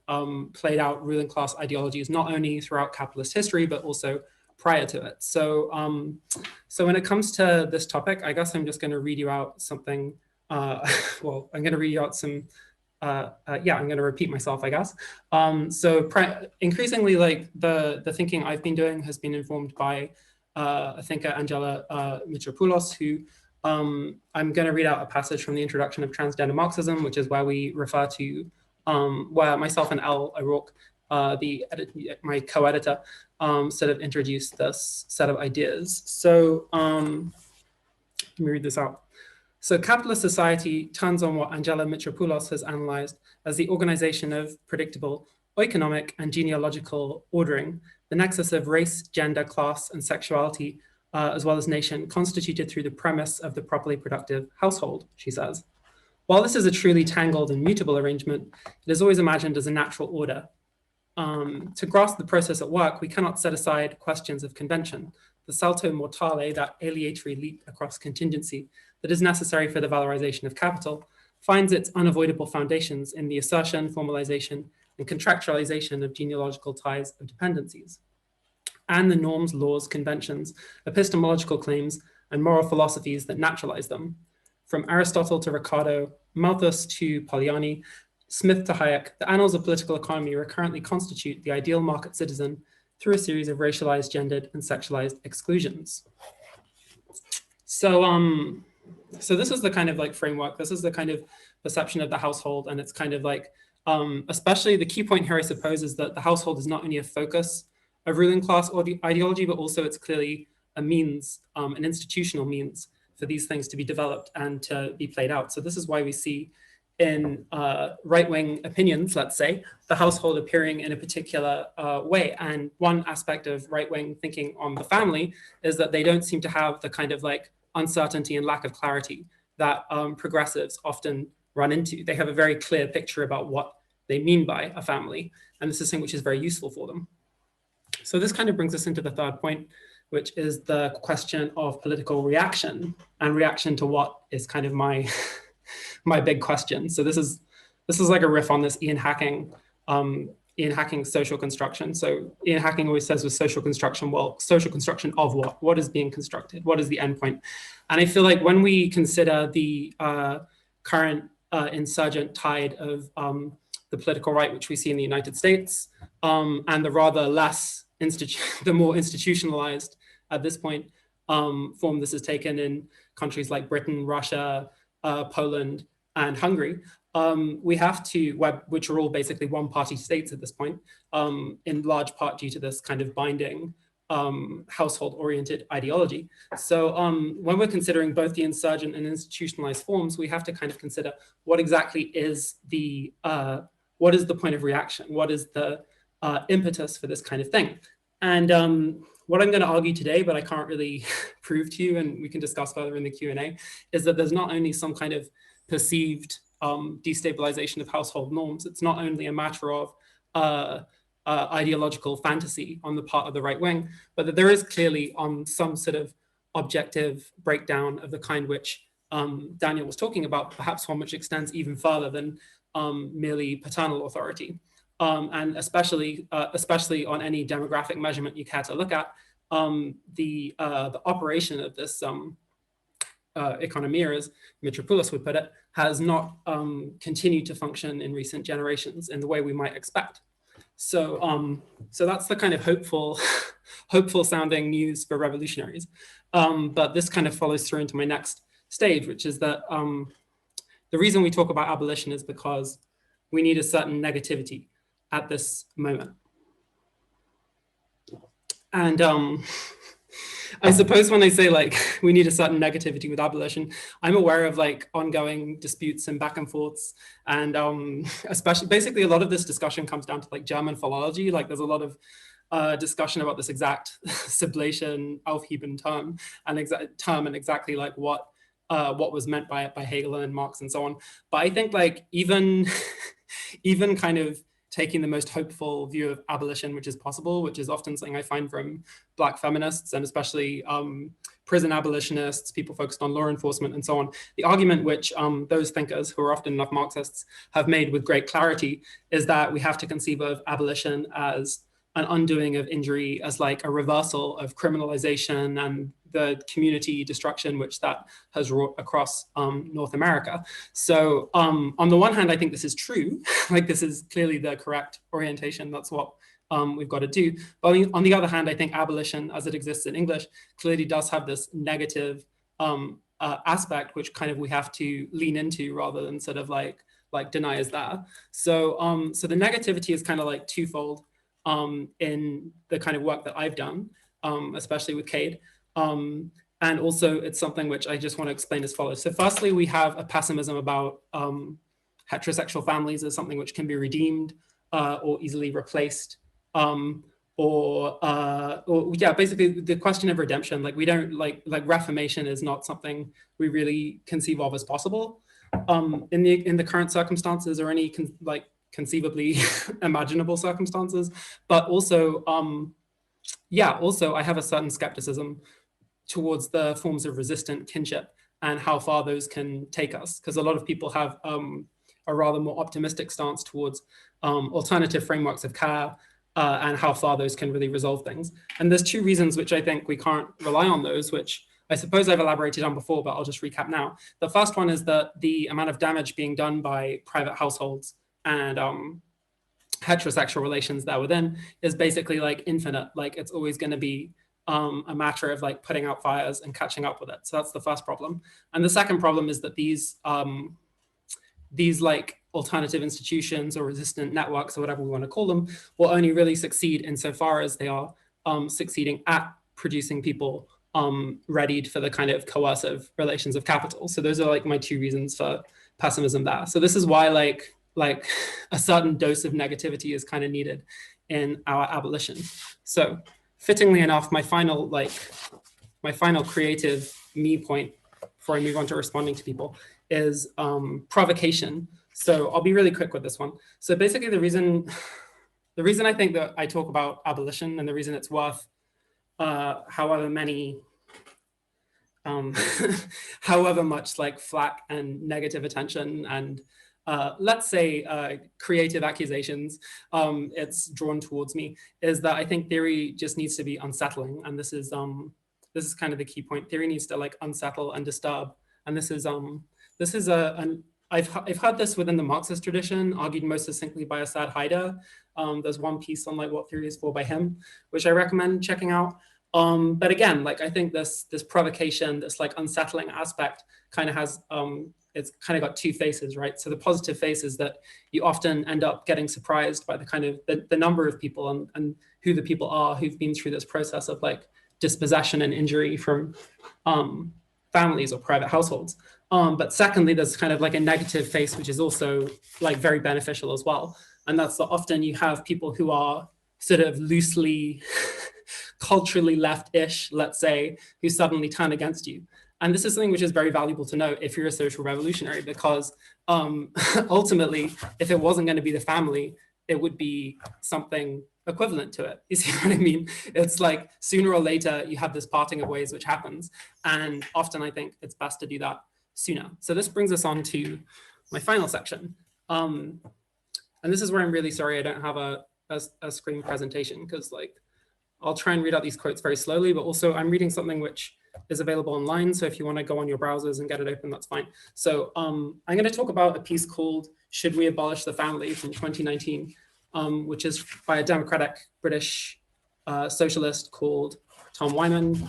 played out ruling class ideologies, not only throughout capitalist history, but also prior to it. So, so when it comes to this topic, I guess I'm just going to read you out something. Well, I'm going to read you out some, I'm going to repeat myself, I guess. So increasingly, like the thinking I've been doing has been informed by a thinker, Angela Mitropoulos, who I'm going to read out a passage from the introduction of Transgender Marxism, which is where we refer to, where myself and Al O'Rourke, my co-editor, sort of introduced this set of ideas. So let me read this out. So capitalist society turns on what Angela Mitropoulos has analyzed as the organization of predictable economic and genealogical ordering, the nexus of race, gender, class, and sexuality, as well as nation, constituted through the premise of the properly productive household, she says. While this is a truly tangled and mutable arrangement, it is always imagined as a natural order. To grasp the process at work, we cannot set aside questions of convention, the salto mortale, that aleatory leap across contingency that is necessary for the valorization of capital, finds its unavoidable foundations in the assertion, formalization, and contractualization of genealogical ties of dependencies, and the norms, laws, conventions, epistemological claims, and moral philosophies that naturalize them. From Aristotle to Ricardo, Malthus to Polanyi, Smith to Hayek, the annals of political economy recurrently constitute the ideal market citizen through a series of racialized, gendered, and sexualized exclusions. So, so this is the kind of like framework, this is the kind of perception of the household, and it's kind of like, especially the key point here, I suppose, is that the household is not only a focus of ruling class or the ideology, but also it's clearly a means, an institutional means for these things to be developed and to be played out. So this is why we see in right-wing opinions, let's say, the household appearing in a particular way. And one aspect of right-wing thinking on the family is that they don't seem to have the kind of like uncertainty and lack of clarity that progressives often run into. They have a very clear picture about what they mean by a family. And this is something which is very useful for them. So this kind of brings us into the third point, which is the question of political reaction, and reaction to what is kind of my my big question. So this is like a riff on this Ian Hacking's social construction. So Ian Hacking always says with social construction, well, social construction of what? What is being constructed? What is the endpoint? And I feel like when we consider the current insurgent tide of the political right, which we see in the United States, and the rather less the more institutionalized at this point form this is taken in countries like Britain, Russia, Poland, and Hungary, we have to, which are all basically one-party states at this point, in large part due to this kind of binding household-oriented ideology. So when we're considering both the insurgent and institutionalized forms, we have to kind of consider what exactly is the point of reaction? What is the impetus for this kind of thing? And what I'm going to argue today, but I can't really prove to you, and we can discuss further in the Q&A, is that there's not only some kind of perceived destabilization of household norms, it's not only a matter of ideological fantasy on the part of the right wing, but that there is clearly some sort of objective breakdown of the kind which Daniel was talking about, perhaps one which extends even further than merely paternal authority. And especially on any demographic measurement you care to look at, the operation of this economia, as Mitropoulos would put it, has not continued to function in recent generations in the way we might expect. So, so that's the kind of hopeful sounding news for revolutionaries. But this kind of follows through into my next stage, which is that the reason we talk about abolition is because we need a certain negativity at this moment. And I suppose when I say like we need a certain negativity with abolition, I'm aware of like ongoing disputes and back and forths, and especially basically a lot of this discussion comes down to like German philology. Like there's a lot of discussion about this exact sublation Aufheben term and exactly like what was meant by it by Hegel and Marx and so on. But I think like even kind of taking the most hopeful view of abolition, which is possible, which is often something I find from Black feminists and especially prison abolitionists, people focused on law enforcement and so on. The argument which those thinkers, who are often enough Marxists, have made with great clarity is that we have to conceive of abolition as an undoing of injury, as like a reversal of criminalization and the community destruction which that has wrought across North America. So on the one hand, I think this is true, like this is clearly the correct orientation, that's what we've got to do. But on the other hand, I think abolition as it exists in English clearly does have this negative aspect, which kind of we have to lean into rather than sort of like deny is there. So, so the negativity is kind of like twofold in the kind of work that I've done, especially with Cade. And also it's something which I just want to explain as follows. So firstly, we have a pessimism about heterosexual families as something which can be redeemed or easily replaced, or yeah, basically the question of redemption, like we don't like reformation is not something we really conceive of as possible in the current circumstances or any conceivably imaginable circumstances. But also, yeah, also I have a certain skepticism towards the forms of resistant kinship and how far those can take us, because a lot of people have a rather more optimistic stance towards alternative frameworks of care and how far those can really resolve things. And there's two reasons which I think we can't rely on those, which I suppose I've elaborated on before, but I'll just recap now. The first one is that the amount of damage being done by private households and heterosexual relations there within is basically like infinite. Like it's always going to be a matter of like putting out fires and catching up with it. So that's the first problem. And the second problem is that these like alternative institutions or resistant networks or whatever we want to call them will only really succeed insofar as they are succeeding at producing people readied for the kind of coercive relations of capital. So those are like my two reasons for pessimism there. So this is why like a certain dose of negativity is kind of needed in our abolition. So fittingly enough, my final creative me point before I move on to responding to people is provocation. So I'll be really quick with this one. So basically the reason I think that I talk about abolition and the reason it's worth however many however much like flack and negative attention and let's say creative accusations it's drawn towards me, is that I think theory just needs to be unsettling. And this is kind of the key point. Theory needs to like unsettle and disturb. And this is I've heard this within the Marxist tradition, argued most succinctly by Assad Haider. There's one piece on like what theory is for by him, which I recommend checking out. But again, like I think this provocation, this like unsettling aspect kind of has it's kind of got two faces, right? So the positive face is that you often end up getting surprised by the kind of the number of people and who the people are who've been through this process of like dispossession and injury from families or private households. But secondly, there's kind of like a negative face, which is also like very beneficial as well. And that's that often you have people who are sort of loosely culturally left-ish, let's say, who suddenly turn against you. And this is something which is very valuable to know if you're a social revolutionary, because ultimately, if it wasn't going to be the family, it would be something equivalent to it. You see what I mean? It's like sooner or later, you have this parting of ways which happens. And often I think it's best to do that sooner. So this brings us on to my final section. And this is where I'm really sorry I don't have a screen presentation, because like I'll try and read out these quotes very slowly, but also I'm reading something which is available online. So if you want to go on your browsers and get it open, that's fine. So I'm going to talk about a piece called "Should We Abolish the Family" from 2019, which is by a democratic British socialist called Tom Wyman.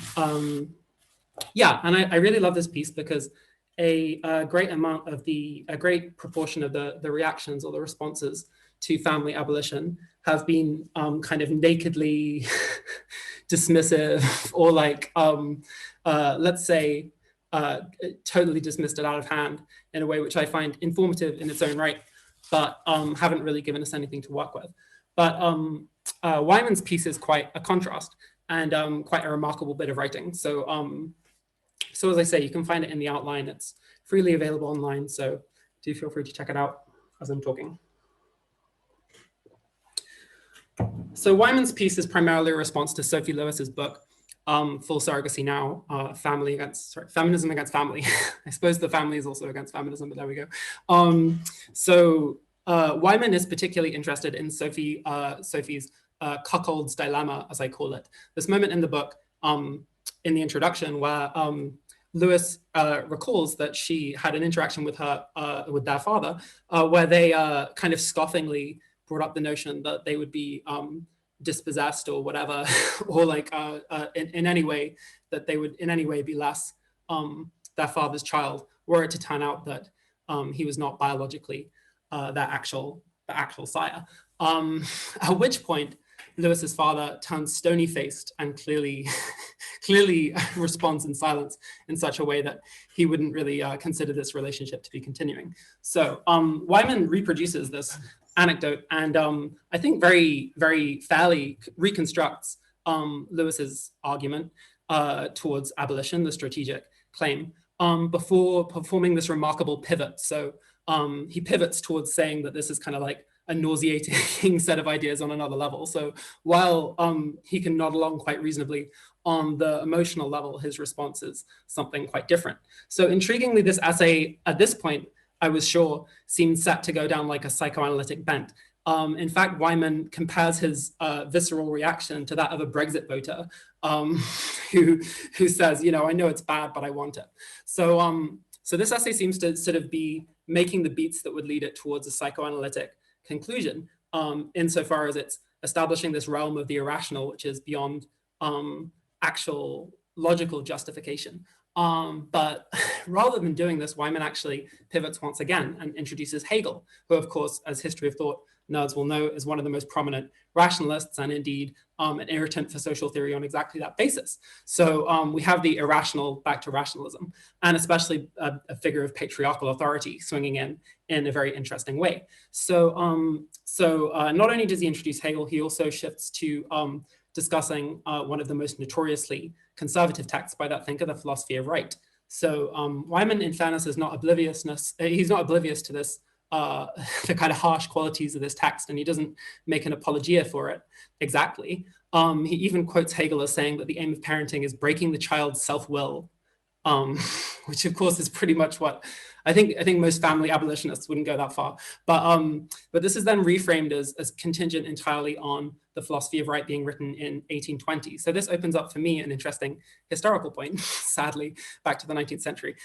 Yeah, and I really love this piece because a great proportion of the reactions or the responses to family abolition have been kind of nakedly dismissive, or like, let's say, totally dismissed it out of hand in a way which I find informative in its own right, but haven't really given us anything to work with. But Wyman's piece is quite a contrast and quite a remarkable bit of writing. So, so as I say, you can find it in the outline. It's freely available online, so do feel free to check it out as I'm talking. So Wyman's piece is primarily a response to Sophie Lewis's book, Full Surrogacy Now, Feminism Against Family. I suppose the family is also against feminism, but there we go. So Wyman is particularly interested in Sophie's cuckold's dilemma, as I call it. This moment in the book, in the introduction, where Lewis recalls that she had an interaction with their father, where they kind of scoffingly brought up the notion that they would be dispossessed or whatever, or like in any way that they would in any way be less their father's child, were it to turn out that he was not biologically their actual sire. At which point, Lewis's father turns stony-faced and clearly responds in silence in such a way that he wouldn't really consider this relationship to be continuing. So Wyman reproduces this anecdote and I think very, very fairly reconstructs Lewis's argument towards abolition, the strategic claim, before performing this remarkable pivot. So he pivots towards saying that this is kind of like a nauseating set of ideas on another level. So while he can nod along quite reasonably, on the emotional level, his response is something quite different. So intriguingly, this essay at this point, I was sure, seemed set to go down like a psychoanalytic bent. In fact, Wyman compares his visceral reaction to that of a Brexit voter who says, you know, I know it's bad, but I want it. So, so this essay seems to sort of be making the beats that would lead it towards a psychoanalytic conclusion, insofar as it's establishing this realm of the irrational, which is beyond actual logical justification. But rather than doing this, Wyman actually pivots once again and introduces Hegel, who, of course, as history of thought nerds will know, is one of the most prominent rationalists and indeed an irritant for social theory on exactly that basis. So we have the irrational back to rationalism, and especially a figure of patriarchal authority swinging in a very interesting way. So, not only does he introduce Hegel, he also shifts to discussing one of the most notoriously conservative texts by that thinker, The Philosophy of Right. So Wyman, in fairness, is not oblivious to this, the kind of harsh qualities of this text, and he doesn't make an apologia for it exactly. He even quotes Hegel as saying that the aim of parenting is breaking the child's self-will, which of course is pretty much what I think most family abolitionists wouldn't go that far. But this is then reframed as contingent entirely on The Philosophy of Right being written in 1820. So this opens up for me an interesting historical point, sadly, back to the 19th century.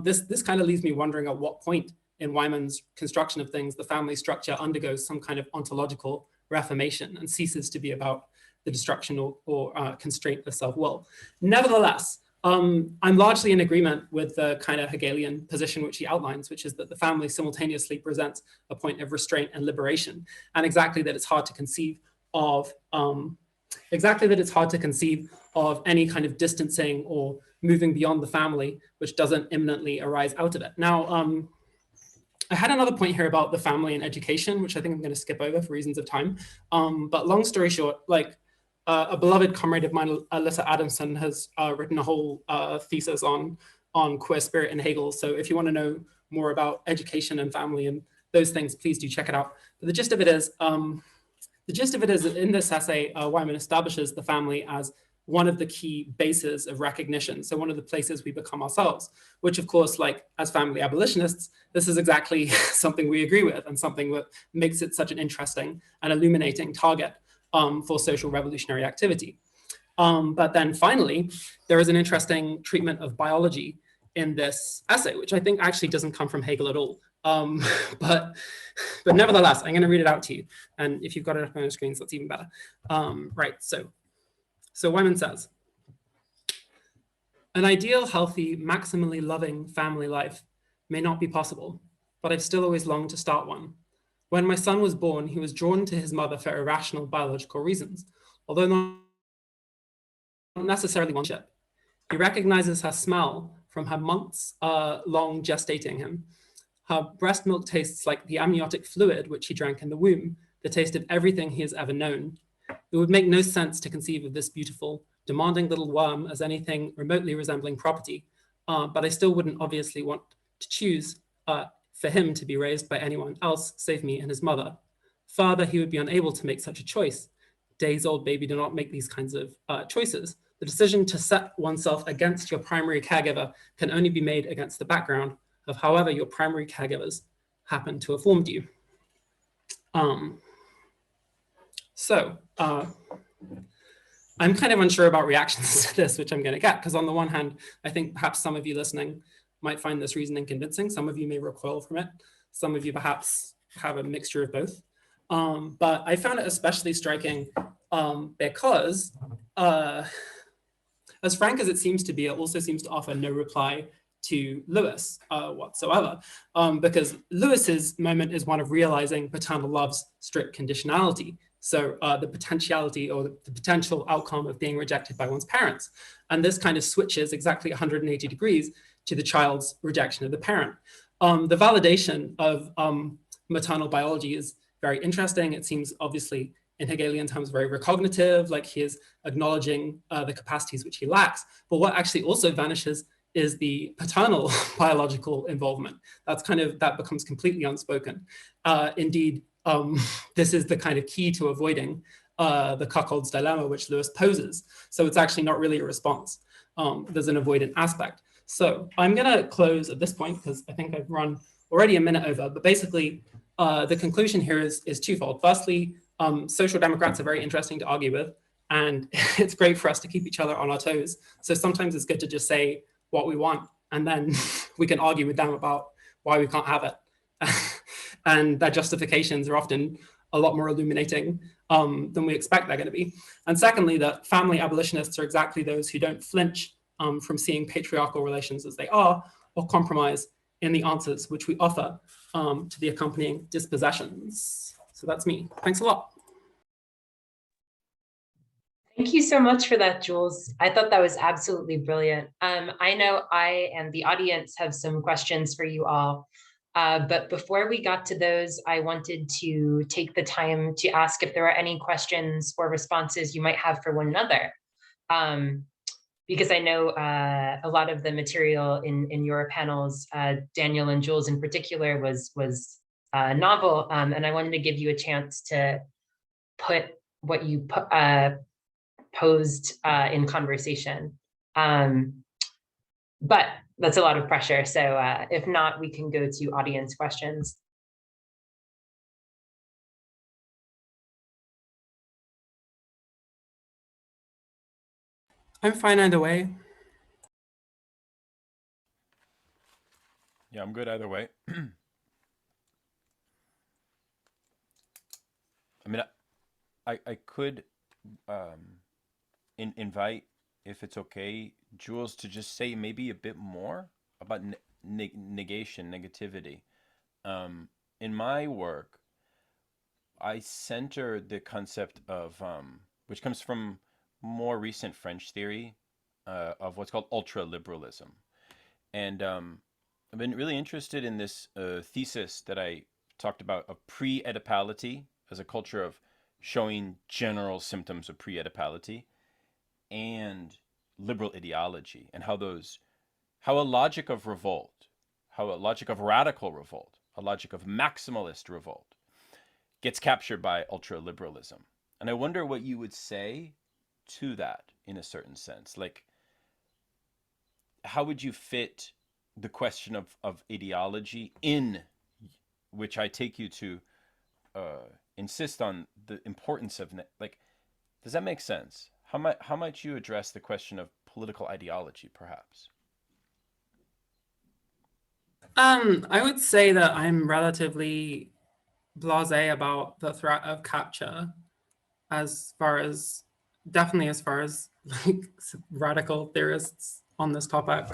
This kind of leaves me wondering at what point in Wyman's construction of things, the family structure undergoes some kind of ontological reformation and ceases to be about the destruction or constraint of self-will. Nevertheless, I'm largely in agreement with the kind of Hegelian position which he outlines, which is that the family simultaneously presents a point of restraint and liberation, and exactly that it's hard to conceive of any kind of distancing or moving beyond the family, which doesn't imminently arise out of it. Now, I had another point here about the family and education, which I think I'm going to skip over for reasons of time. But long story short, like a beloved comrade of mine, Alyssa Adamson, has written a whole thesis on queer spirit and Hegel. So if you want to know more about education and family and those things, please do check it out. But the gist of it is in this essay, Wyman establishes the family as one of the key bases of recognition. So one of the places we become ourselves, which of course, like as family abolitionists, this is exactly something we agree with and something that makes it such an interesting and illuminating target for social revolutionary activity. But then finally, there is an interesting treatment of biology in this essay, which I think actually doesn't come from Hegel at all. But nevertheless, I'm going to read it out to you. And if you've got it up on your screens, that's even better. Right, so Wyman says, an ideal, healthy, maximally loving family life may not be possible, but I've still always longed to start one. When my son was born, he was drawn to his mother for irrational biological reasons, although not necessarily one ship. He recognizes her smell from her months long gestating him. Her breast milk tastes like the amniotic fluid which he drank in the womb, the taste of everything he has ever known. It would make no sense to conceive of this beautiful, demanding little worm as anything remotely resembling property, but I still wouldn't obviously want to choose for him to be raised by anyone else save me and his mother. Further, he would be unable to make such a choice. Days-old baby do not make these kinds of choices. The decision to set oneself against your primary caregiver can only be made against the background of however your primary caregivers happen to have formed you. I'm kind of unsure about reactions to this, which I'm going to get, because on the one hand, I think perhaps some of you listening might find this reasoning convincing. Some of you may recoil from it. Some of you perhaps have a mixture of both. But I found it especially striking because, as frank as it seems to be, it also seems to offer no reply to Lewis whatsoever, because Lewis's moment is one of realizing paternal love's strict conditionality. So the potentiality or the potential outcome of being rejected by one's parents. And this kind of switches exactly 180 degrees to the child's rejection of the parent. The validation of maternal biology is very interesting. It seems obviously in Hegelian terms very recognitive, like he is acknowledging the capacities which he lacks. But what actually also vanishes is the paternal biological involvement. That becomes completely unspoken. Indeed, this is the kind of key to avoiding the cuckold's dilemma, which Lewis poses. So it's actually not really a response. There's an avoidant aspect. So I'm going to close at this point because I think I've run already a minute over. But basically, the conclusion here is twofold. Firstly, social democrats are very interesting to argue with, and it's great for us to keep each other on our toes. So sometimes it's good to just say what we want, and then we can argue with them about why we can't have it. And their justifications are often a lot more illuminating than we expect they're going to be. And secondly, that family abolitionists are exactly those who don't flinch from seeing patriarchal relations as they are, or compromise in the answers which we offer to the accompanying dispossessions. So that's me. Thanks a lot. Thank you so much for that, Jules. I thought that was absolutely brilliant. I know I and the audience have some questions for you all, but before we got to those, I wanted to take the time to ask if there are any questions or responses you might have for one another. Because I know a lot of the material in your panels, Daniel and Jules in particular, was novel, and I wanted to give you a chance to put what you posed in conversation. But that's a lot of pressure. So if not, we can go to audience questions. I'm fine either way. Yeah, I'm good either way. I mean, I could invite, if it's okay, Jules, to just say maybe a bit more about negation, negativity. In my work, I center the concept of, which comes from more recent French theory of what's called ultra-liberalism. And I've been really interested in this thesis that I talked about of pre-Oedipality as a culture of showing general symptoms of pre-Oedipality, and liberal ideology, and how a logic of revolt, how a logic of radical revolt, a logic of maximalist revolt gets captured by ultra-liberalism. And I wonder what you would say to that in a certain sense. Like, how would you fit the question of ideology, in which I take you to insist on the importance of, like, does that make sense? How might you address the question of political ideology, perhaps? I would say that I'm relatively blasé about the threat of capture, definitely as far as like radical theorists on this topic.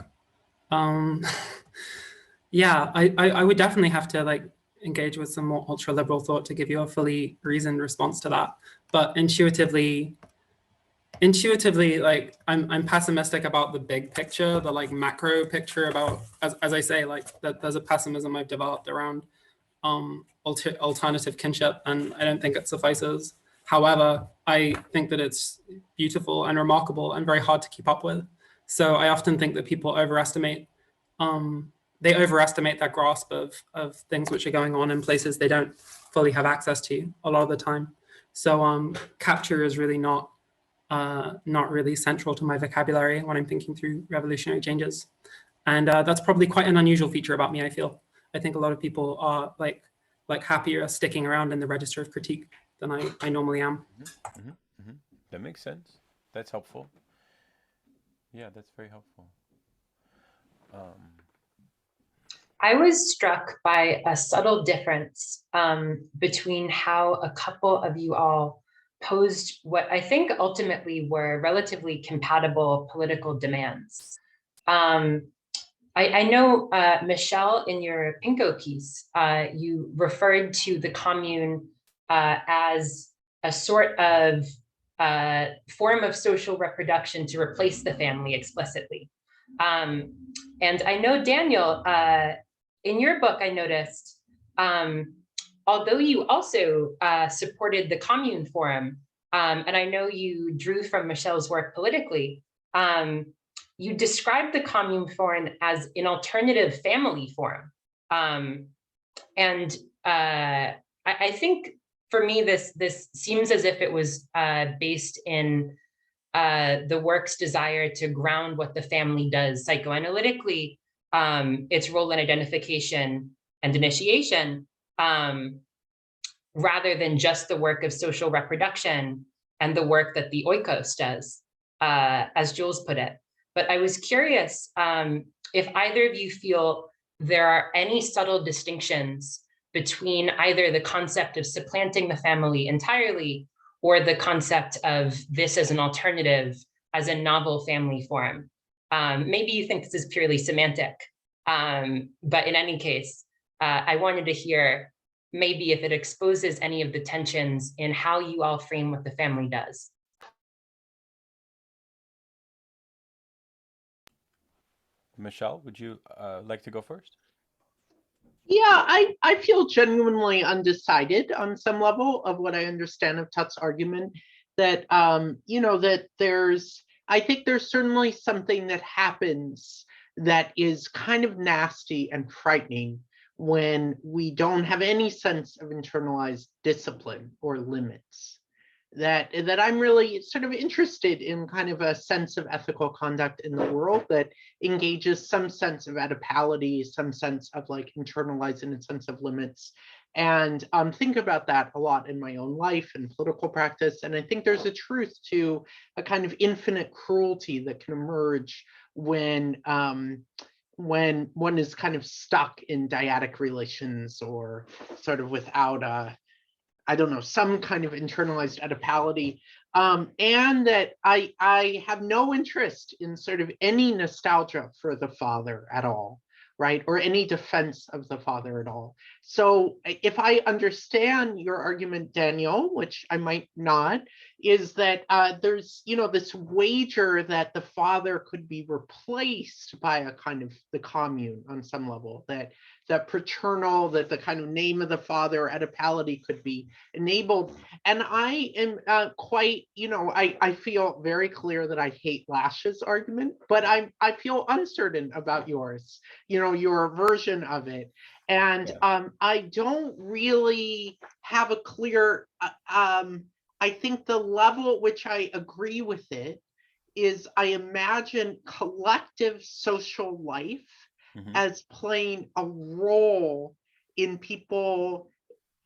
Yeah, I would definitely have to like engage with some more ultra liberal thought to give you a fully reasoned response to that. But intuitively, like I'm pessimistic about the big picture, the like macro picture about, as I say, like that there's a pessimism I've developed around alternative kinship, and I don't think it suffices. However, I think that it's beautiful and remarkable and very hard to keep up with. So I often think that people overestimate their grasp of things which are going on in places they don't fully have access to a lot of the time. So capture is really not really central to my vocabulary when I'm thinking through revolutionary changes. And that's probably quite an unusual feature about me, I feel. I think a lot of people are like happier sticking around in the register of critique than I normally am. Mm-hmm, mm-hmm. That makes sense. That's helpful. Yeah, that's very helpful. I was struck by a subtle difference between how a couple of you all posed what I think ultimately were relatively compatible political demands. I know, Michelle, in your Pinko piece, you referred to the commune as a sort of form of social reproduction to replace the family explicitly. And I know, Daniel, in your book, I noticed, although you also supported the commune forum, and I know you drew from Michelle's work politically, you described the commune forum as an alternative family forum. And I think for me, this seems as if it was based in the work's desire to ground what the family does psychoanalytically, its role in identification and initiation, rather than just the work of social reproduction and the work that the oikos does, as Jules put it. But I was curious if either of you feel there are any subtle distinctions between either the concept of supplanting the family entirely or the concept of this as an alternative, as a novel family form. Maybe you think this is purely semantic, but in any case, I wanted to hear maybe if it exposes any of the tensions in how you all frame what the family does. Michelle, would you like to go first? Yeah, I feel genuinely undecided on some level of what I understand of Tutt's argument that, that I think there's certainly something that happens that is kind of nasty and frightening when we don't have any sense of internalized discipline or limits. That I'm really sort of interested in kind of a sense of ethical conduct in the world that engages some sense of adipality, some sense of like internalizing a sense of limits, and think about that a lot in my own life and political practice. And I think there's a truth to a kind of infinite cruelty that can emerge when one is kind of stuck in dyadic relations or sort of without I don't know, some kind of internalized adipality, and that I have no interest in sort of any nostalgia for the father at all, right? Or any defense of the father at all. So if I understand your argument, Daniel, which I might not, is that there's, this wager that the father could be replaced by a kind of the commune on some level, that paternal, that the kind of name of the father, adipality could be enabled. And I am quite, I feel very clear that I hate Lash's argument, but I feel uncertain about yours, your version of it. And I don't really have a clear, I think the level at which I agree with it is I imagine collective social life as playing a role in people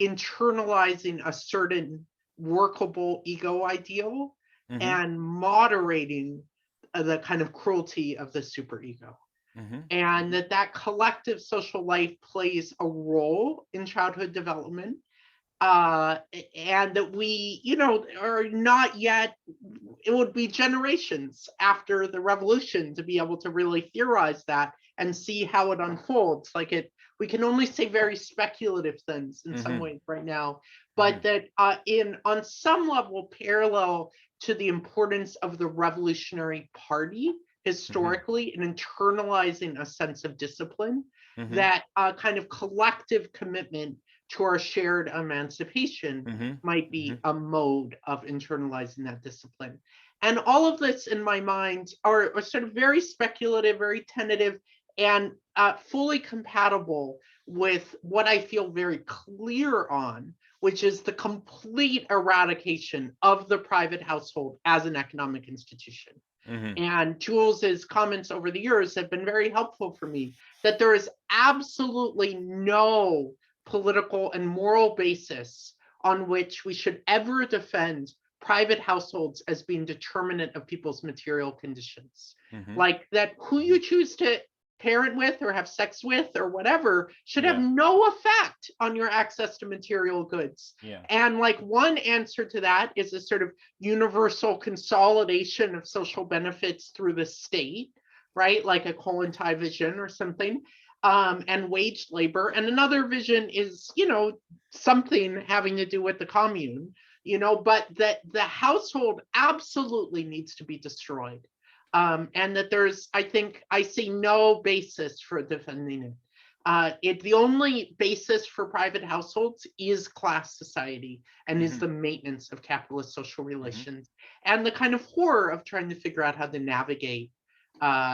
internalizing a certain workable ego ideal and moderating the kind of cruelty of the superego. And that collective social life plays a role in childhood development. And that we, are not yet, it would be generations after the revolution to be able to really theorize that and see how it unfolds. We can only say very speculative things in some ways right now, but that on some level parallel to the importance of the Revolutionary Party historically in internalizing a sense of discipline, that kind of collective commitment to our shared emancipation might be a mode of internalizing that discipline. And all of this in my mind are sort of very speculative, very tentative, and fully compatible with what I feel very clear on, which is the complete eradication of the private household as an economic institution. And Jules's comments over the years have been very helpful for me, that there is absolutely no political and moral basis on which we should ever defend private households as being determinant of people's material conditions. Like that who you choose to parent with or have sex with or whatever should have no effect on your access to material goods. And like one answer to that is a sort of universal consolidation of social benefits through the state, right? Like a Kollontai vision or something. And waged labor. And another vision is, something having to do with the commune, but that the household absolutely needs to be destroyed. And that there's, I think, I see no basis for defending it. The only basis for private households is class society and is the maintenance of capitalist social relations and the kind of horror of trying to figure out how to navigate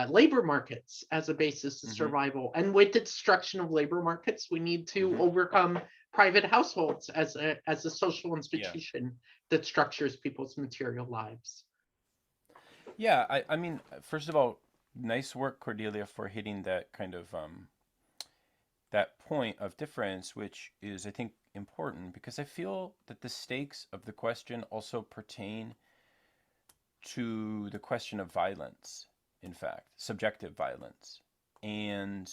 labor markets as a basis of survival. And with the destruction of labor markets, we need to overcome private households as a social institution that structures people's material lives. Yeah, I mean, first of all, nice work, Cordelia, for hitting that kind of that point of difference, which is, I think, important because I feel that the stakes of the question also pertain to the question of violence. In fact, subjective violence. And,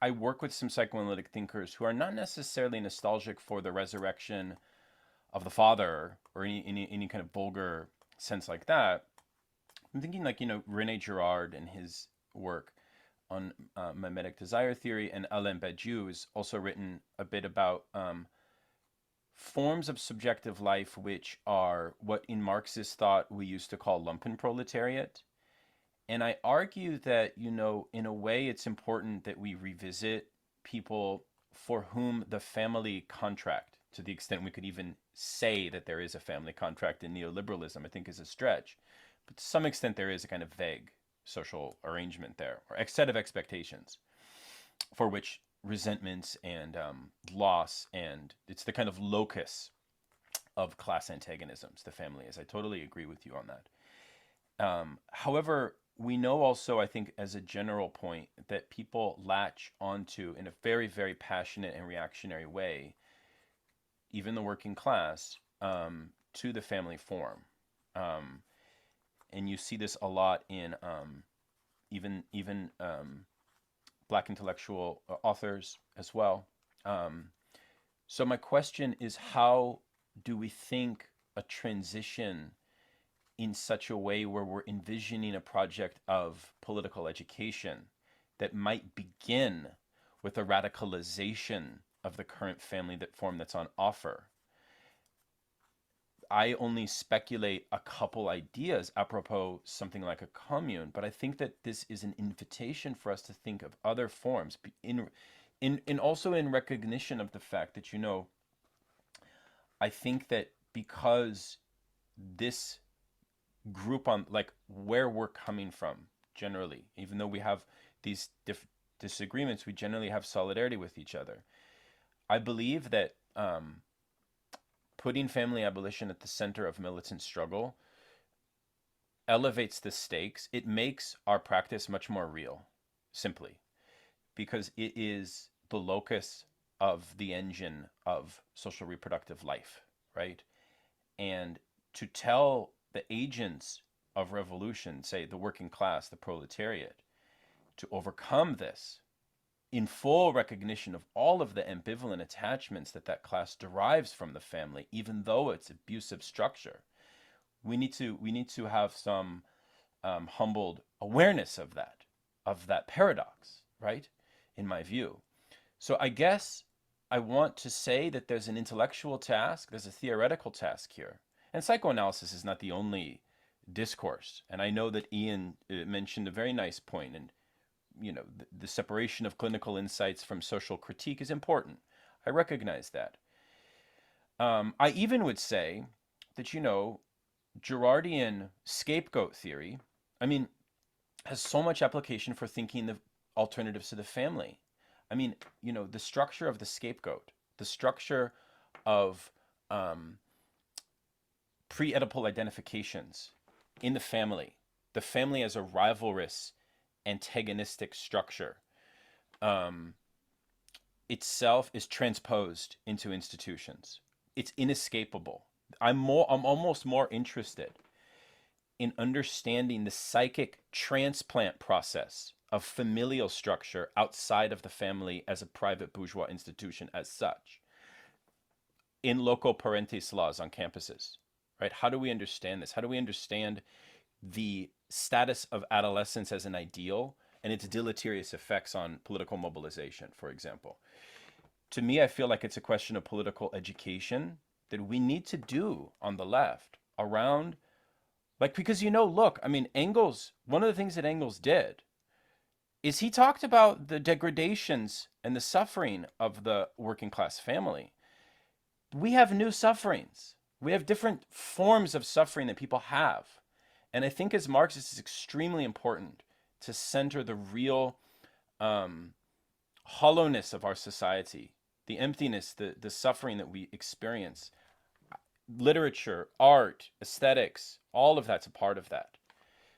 I work with some psychoanalytic thinkers who are not necessarily nostalgic for the resurrection of the father or any kind of vulgar sense like that, I'm thinking like, René Girard and his work on mimetic desire theory, and Alain Badiou has also written a bit about forms of subjective life which are what in Marxist thought we used to call lumpenproletariat. And I argue that, in a way it's important that we revisit people for whom the family contract, to the extent we could even say that there is a family contract in neoliberalism, I think is a stretch. But to some extent there is a kind of vague social arrangement there, or a set of expectations for which resentments and loss, and it's the kind of locus of class antagonisms, the family is. I totally agree with you on that. However, we know also, I think, as a general point, that people latch onto, in a very, very passionate and reactionary way, even the working class, to the family form. And you see this a lot in even Black intellectual authors as well. So my question is, how do we think a transition in such a way where we're envisioning a project of political education that might begin with a radicalization of the current family form that's on offer? I only speculate a couple ideas apropos something like a commune, but I think that this is an invitation for us to think of other forms, in also in recognition of the fact that, I think that because this group on like where we're coming from generally, even though we have these disagreements, we generally have solidarity with each other. I believe that putting family abolition at the center of militant struggle elevates the stakes. It makes our practice much more real, simply because it is the locus of the engine of social reproductive life, right? And to tell the agents of revolution, say the working class, the proletariat, to overcome this in full recognition of all of the ambivalent attachments that class derives from the family, even though it's abusive structure, we need to have some humbled awareness of that paradox, right? In my view. So I guess I want to say that there's an intellectual task, there's a theoretical task here. And psychoanalysis is not the only discourse. And I know that Ian mentioned a very nice point, and the separation of clinical insights from social critique is important. I recognize that. I even would say that, Girardian scapegoat theory, has so much application for thinking the alternatives to the family. The structure of the scapegoat, the structure of pre-Oedipal identifications in the family as a rivalrous, antagonistic structure, itself is transposed into institutions. It's inescapable. I'm almost more interested in understanding the psychic transplant process of familial structure outside of the family as a private bourgeois institution as such, in loco parentis laws on campuses, right? How do we understand this? How do we understand the status of adolescence as an ideal and its deleterious effects on political mobilization, for example? To me, I feel like it's a question of political education that we need to do on the left around, because look, Engels, one of the things that Engels did is he talked about the degradations and the suffering of the working class family. We have new sufferings. We have different forms of suffering that people have. And I think as Marxists, it's extremely important to center the real hollowness of our society, the emptiness, the suffering that we experience. Literature, art, aesthetics, all of that's a part of that.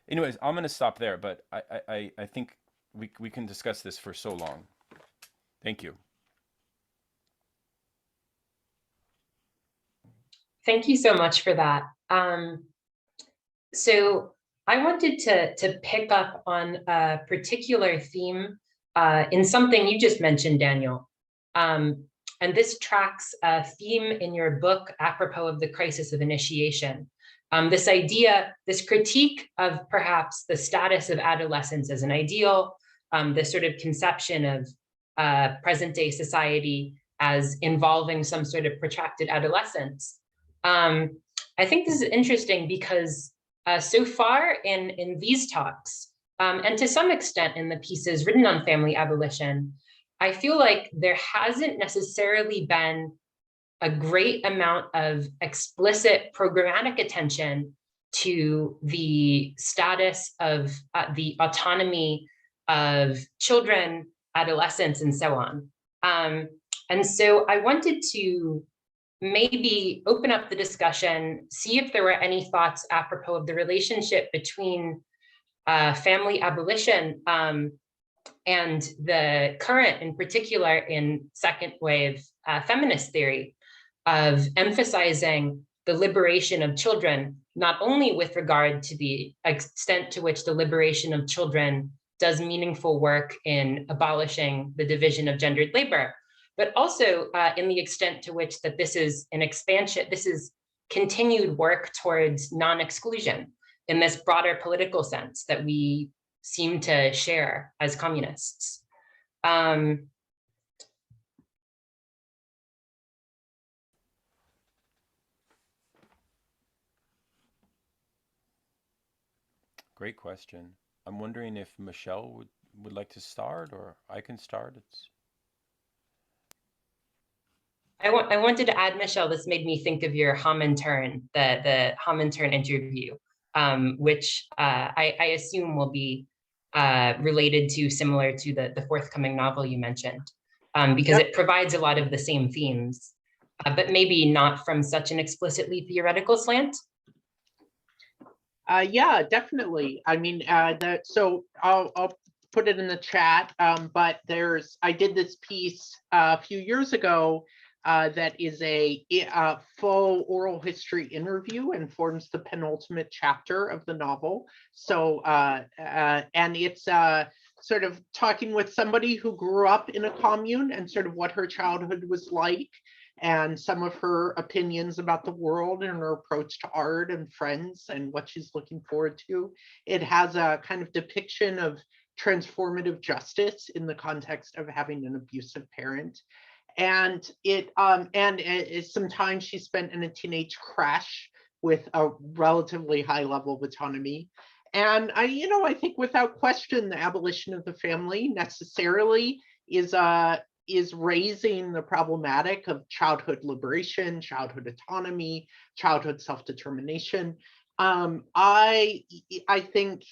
Anyways, I'm going to stop there, but I think we can discuss this for so long. Thank you. Thank you so much for that. So I wanted to pick up on a particular theme in something you just mentioned, Daniel. And this tracks a theme in your book apropos of the crisis of initiation. This idea, this critique of perhaps the status of adolescence as an ideal, this sort of conception of present day society as involving some sort of protracted adolescence. I think this is interesting because so far in these talks, and to some extent in the pieces written on family abolition, I feel like there hasn't necessarily been a great amount of explicit programmatic attention to the status of the autonomy of children, adolescents, and so on. And so I wanted to maybe open up the discussion, see if there were any thoughts apropos of the relationship between family abolition and the current, in particular, in second wave feminist theory of emphasizing the liberation of children, not only with regard to the extent to which the liberation of children does meaningful work in abolishing the division of gendered labor, but also in the extent to which that this is an expansion, this is continued work towards non-exclusion in this broader political sense that we seem to share as communists. Great question. I'm wondering if Michelle would like to start, or I can start. I wanted to add, Michelle, this made me think of your Hamintern, the Hamintern interview, which I assume will be related to, similar to the forthcoming novel you mentioned, because it provides a lot of the same themes, but maybe not from such an explicitly theoretical slant. Yeah, definitely. I mean, so I'll put it in the chat, but I did this piece a few years ago that is a full oral history interview and forms the penultimate chapter of the novel. So, and it's sort of talking with somebody who grew up in a commune and sort of what her childhood was like, and some of her opinions about the world and her approach to art and friends and what she's looking forward to. It has a kind of depiction of transformative justice in the context of having an abusive parent. And sometimes she spent in a teenage crash with a relatively high level of autonomy. And I think without question, the abolition of the family necessarily is raising the problematic of childhood liberation, childhood autonomy, childhood self-determination. I think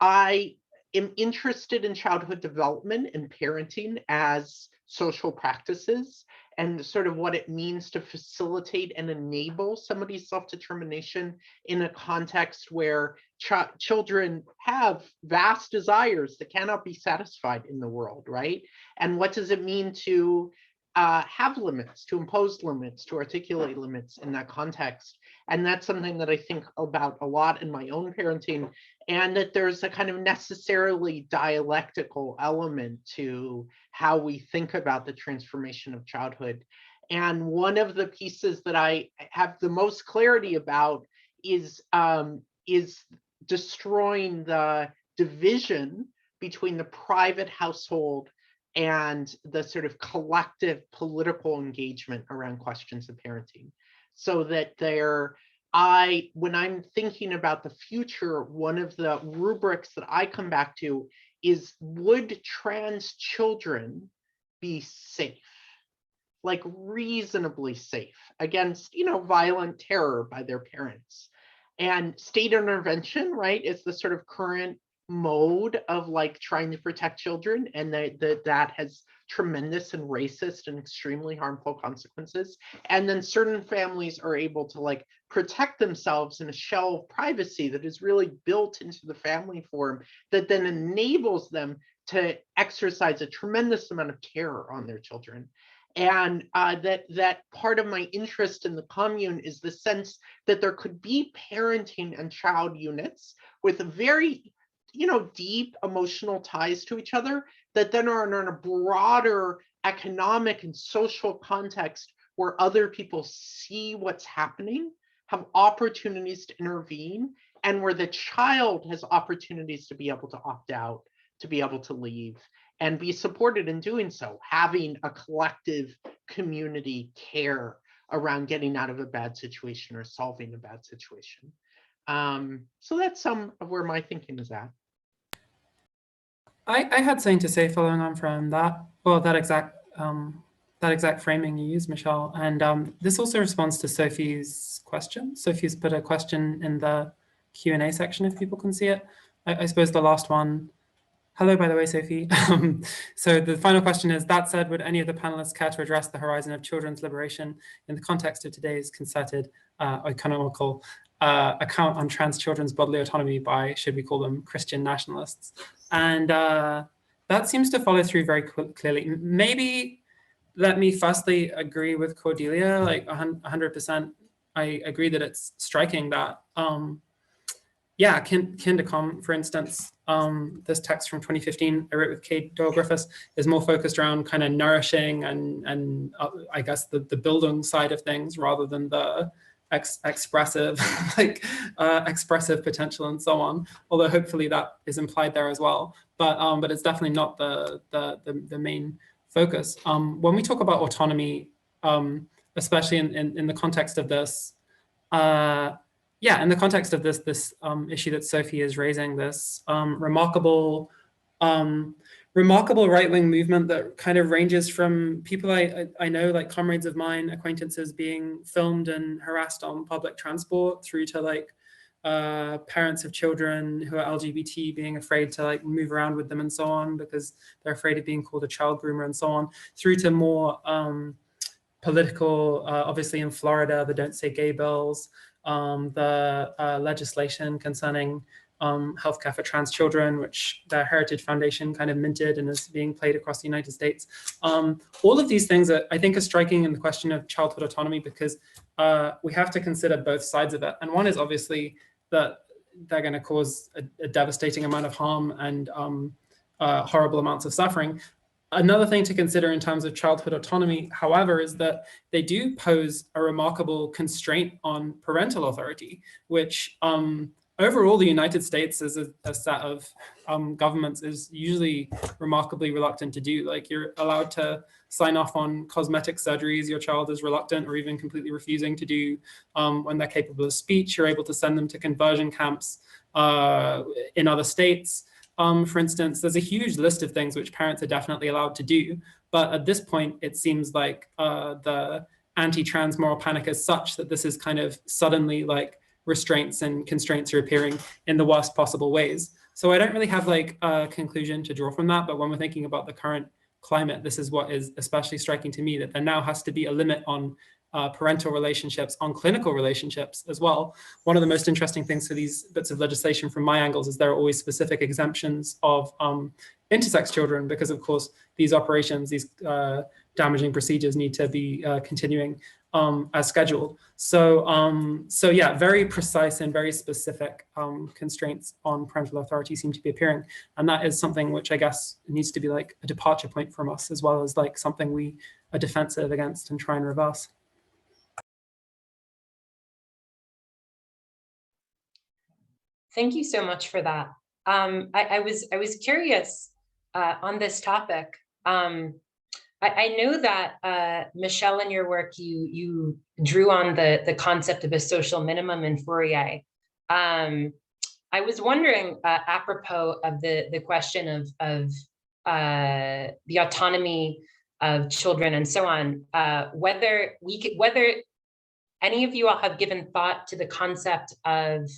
I am interested in childhood development and parenting as social practices and sort of what it means to facilitate and enable somebody's self-determination in a context where children have vast desires that cannot be satisfied in the world, right? And what does it mean to have limits, to impose limits, to articulate limits in that context? And that's something that I think about a lot in my own parenting, and that there's a kind of necessarily dialectical element to how we think about the transformation of childhood. And one of the pieces that I have the most clarity about is destroying the division between the private household and the sort of collective political engagement around questions of parenting. So that when I'm thinking about the future, one of the rubrics that I come back to is, would trans children be safe? Like reasonably safe against, violent terror by their parents? And state intervention, right, is the sort of current mode of like trying to protect children, and that has tremendous and racist and extremely harmful consequences. And then certain families are able to like protect themselves in a shell of privacy that is really built into the family form, that then enables them to exercise a tremendous amount of terror on their children. And that part of my interest in the commune is the sense that there could be parenting and child units with very deep emotional ties to each other that then are in a broader economic and social context where other people see what's happening, have opportunities to intervene, and where the child has opportunities to be able to opt out, to be able to leave, and be supported in doing so, having a collective community care around getting out of a bad situation or solving a bad situation. So that's some of where my thinking is at. I had something to say following on from that, well, that exact framing you used, Michelle. And this also responds to Sophie's question. Sophie's put a question in the Q&A section, if people can see it. I suppose the last one. Hello, by the way, Sophie. So the final question is, that said, would any of the panelists care to address the horizon of children's liberation in the context of today's concerted economical account on trans children's bodily autonomy by, should we call them, Christian nationalists? And that seems to follow through very clearly. Maybe let me firstly agree with Cordelia, like 100%. I agree that it's striking that, yeah, Kindacom, for instance, this text from 2015 I wrote with Kate Doyle-Griffiths is more focused around kind of nourishing and I guess the building side of things rather than the expressive expressive potential and so on. Although hopefully that is implied there as well. But it's definitely not the main focus. When we talk about autonomy, especially in the context of this, yeah, in the context of this issue that Sophie is raising, this remarkable right-wing movement that kind of ranges from people I know, like comrades of mine, acquaintances being filmed and harassed on public transport, through to like parents of children who are LGBT being afraid to like move around with them and so on because they're afraid of being called a child groomer and so on, through to more political, obviously in Florida, the Don't Say Gay bills, the legislation concerning healthcare for trans children, which the Heritage Foundation kind of minted and is being played across the United States. All of these things I think are striking in the question of childhood autonomy because we have to consider both sides of it. And one is obviously that they're going to cause a devastating amount of harm and horrible amounts of suffering. Another thing to consider in terms of childhood autonomy, however, is that they do pose a remarkable constraint on parental authority, which overall the United States as a set of governments is usually remarkably reluctant to do. Like you're allowed to sign off on cosmetic surgeries your child is reluctant or even completely refusing to do when they're capable of speech. You're able to send them to conversion camps in other states. For instance, there's a huge list of things which parents are definitely allowed to do. But at this point, it seems like the anti-trans moral panic is such that this is kind of suddenly like restraints and constraints are appearing in the worst possible ways. So I don't really have like a conclusion to draw from that. But when we're thinking about the current climate, this is what is especially striking to me, that there now has to be a limit on parental relationships, on clinical relationships as well. One of the most interesting things for these bits of legislation from my angles is there are always specific exemptions of intersex children because of course these operations, these damaging procedures need to be continuing as scheduled. So yeah, very precise and very specific constraints on parental authority seem to be appearing. And that is something which I guess needs to be like a departure point from us, as well as like something we are defensive against and try and reverse. Thank you so much for that. I was curious on this topic. I know that Michelle, in your work, you drew on the concept of a social minimum in Fourier. I was wondering, apropos of the question of the autonomy of children and so on, whether any of you all have given thought to the concept of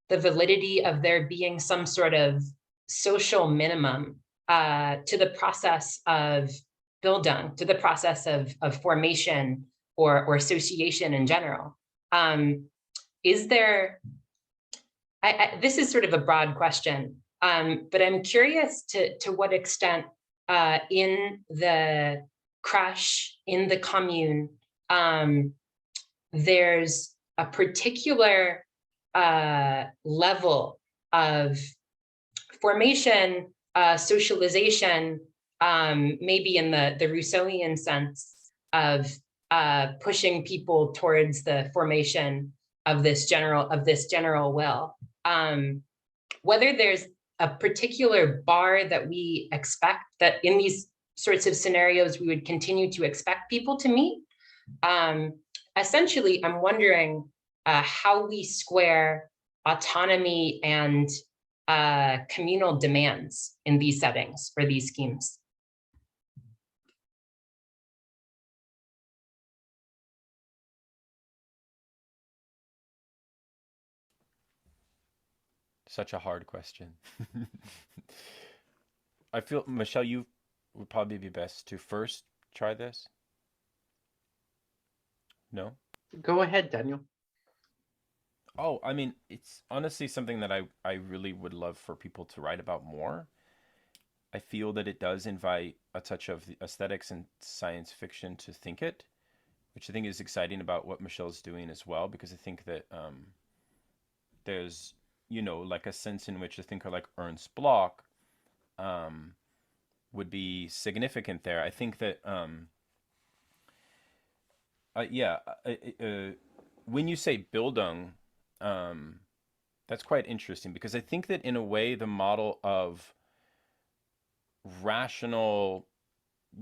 the validity of there being some sort of social minimum to the process of Bildung, to the process of formation or association in general. Is there, this is sort of a broad question, but I'm curious to what extent in the crash, in the commune, there's a particular level of formation, socialization, maybe in the Rousseauian sense of pushing people towards the formation of this general will. Whether there's a particular bar that we expect that in these sorts of scenarios we would continue to expect people to meet. Essentially, I'm wondering how we square autonomy and communal demands in these settings for these schemes. Such a hard question. I feel, Michelle, you would probably be best to first try this. No? Go ahead, Daniel. Oh, I mean, it's honestly something that I really would love for people to write about more. I feel that it does invite a touch of the aesthetics and science fiction to think it, which I think is exciting about what Michelle's doing as well, because I think that there's, you know, like a sense in which a thinker like Ernst Bloch would be significant there. I think that, when you say Bildung, that's quite interesting, because I think that in a way the model of rational,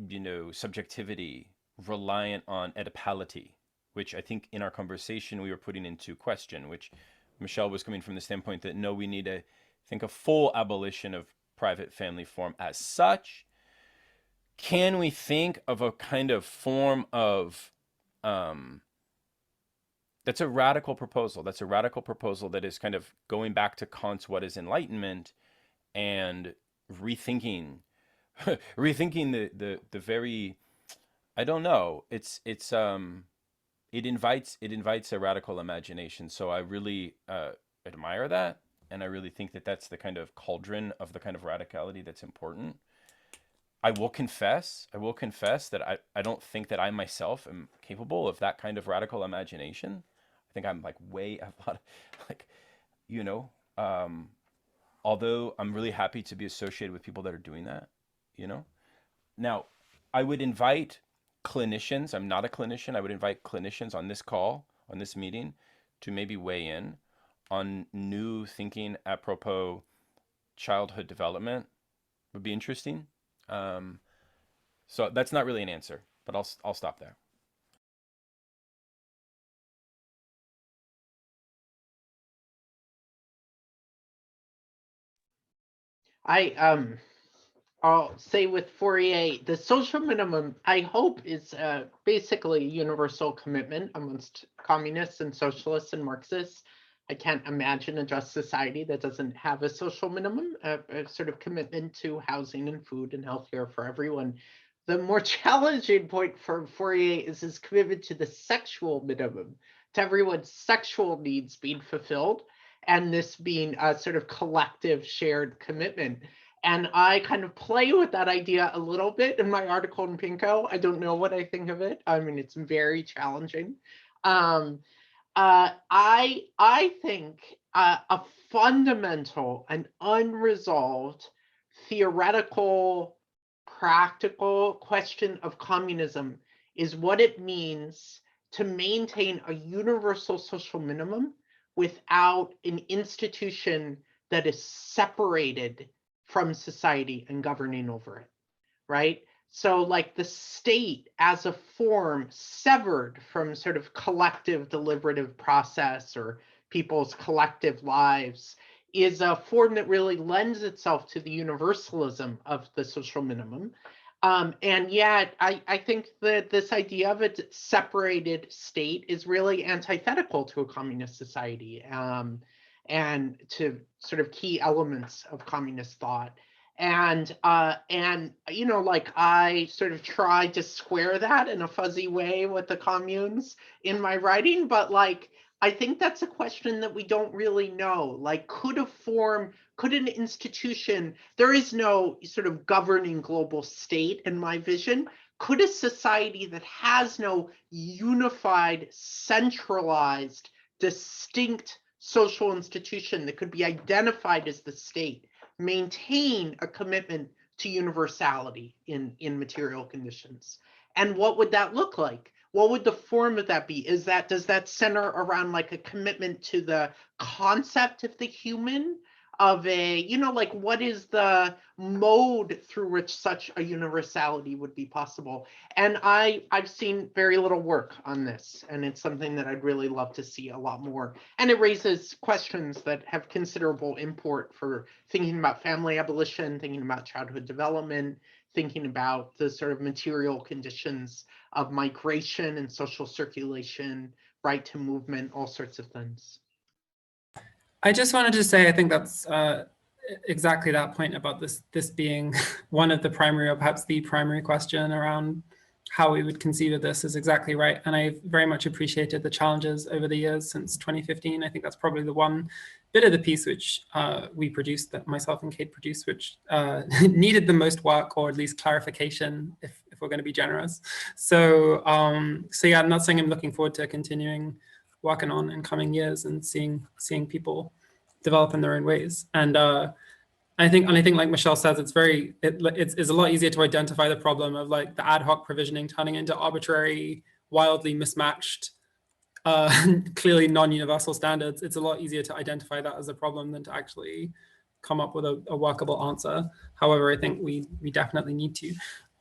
you know, subjectivity reliant on Oedipality, which I think in our conversation we were putting into question, which Michelle was coming from the standpoint that no, we need to think a full abolition of private family form as such. Can we think of a kind of form of that's a radical proposal. That's a radical proposal that is kind of going back to Kant's what is enlightenment and rethinking the very, I don't know, it invites a radical imagination. So I really admire that, and I really think that that's the kind of cauldron of the kind of radicality that's important. I will confess that I don't think that I myself am capable of that kind of radical imagination. I think I'm like way a lot of, like, you know, although I'm really happy to be associated with people that are doing that, you know. Now, I would invite clinicians, I'm not a clinician, I would invite clinicians on this call, on this meeting, to maybe weigh in on new thinking apropos childhood development. Would be interesting. So that's not really an answer, but I'll stop there. I'll say with Fourier, the social minimum, I hope, is basically a universal commitment amongst communists and socialists and Marxists. I can't imagine a just society that doesn't have a social minimum, a sort of commitment to housing and food and healthcare for everyone. The more challenging point for Fourier is his commitment to the sexual minimum, to everyone's sexual needs being fulfilled, and this being a sort of collective shared commitment. And I kind of play with that idea a little bit in my article in Pinko. I don't know what I think of it. I mean, it's very challenging. I think a fundamental and unresolved theoretical, practical question of communism is what it means to maintain a universal social minimum without an institution that is separated from society and governing over it, right? So like the state as a form severed from sort of collective deliberative process or people's collective lives is a form that really lends itself to the universalism of the social minimum. And yet I think that this idea of a separated state is really antithetical to a communist society and to sort of key elements of communist thought. And you know, like I sort of tried to square that in a fuzzy way with the communes in my writing, but like I think that's a question that we don't really know. Like, could an institution, there is no sort of governing global state in my vision. Could a society that has no unified, centralized, distinct social institution that could be identified as the state maintain a commitment to universality in material conditions? And what would that look like? what would the form of that be? Does that center around like a commitment to the concept of the human, of a, like what is the mode through which such a universality would be possible? And I've seen very little work on this, and it's something that I'd really love to see a lot more. And it raises questions that have considerable import for thinking about family abolition, thinking about childhood development, thinking about the sort of material conditions of migration and social circulation, right to movement, all sorts of things. I just wanted to say, I think that's exactly that point about this being one of the primary, or perhaps the primary question around how we would conceive of this is exactly right. And I very much appreciated the challenges over the years since 2015. I think that's probably the one bit of the piece which we produced, that myself and Kate produced, which needed the most work, or at least clarification, if we're going to be generous. So yeah, I'm not saying I'm looking forward to continuing working on in coming years and seeing people develop in their own ways. And I think like Michelle says, it's a lot easier to identify the problem of like the ad hoc provisioning turning into arbitrary, wildly mismatched, clearly non-universal standards. It's a lot easier to identify that as a problem than to actually come up with a workable answer. However, I think we definitely need to.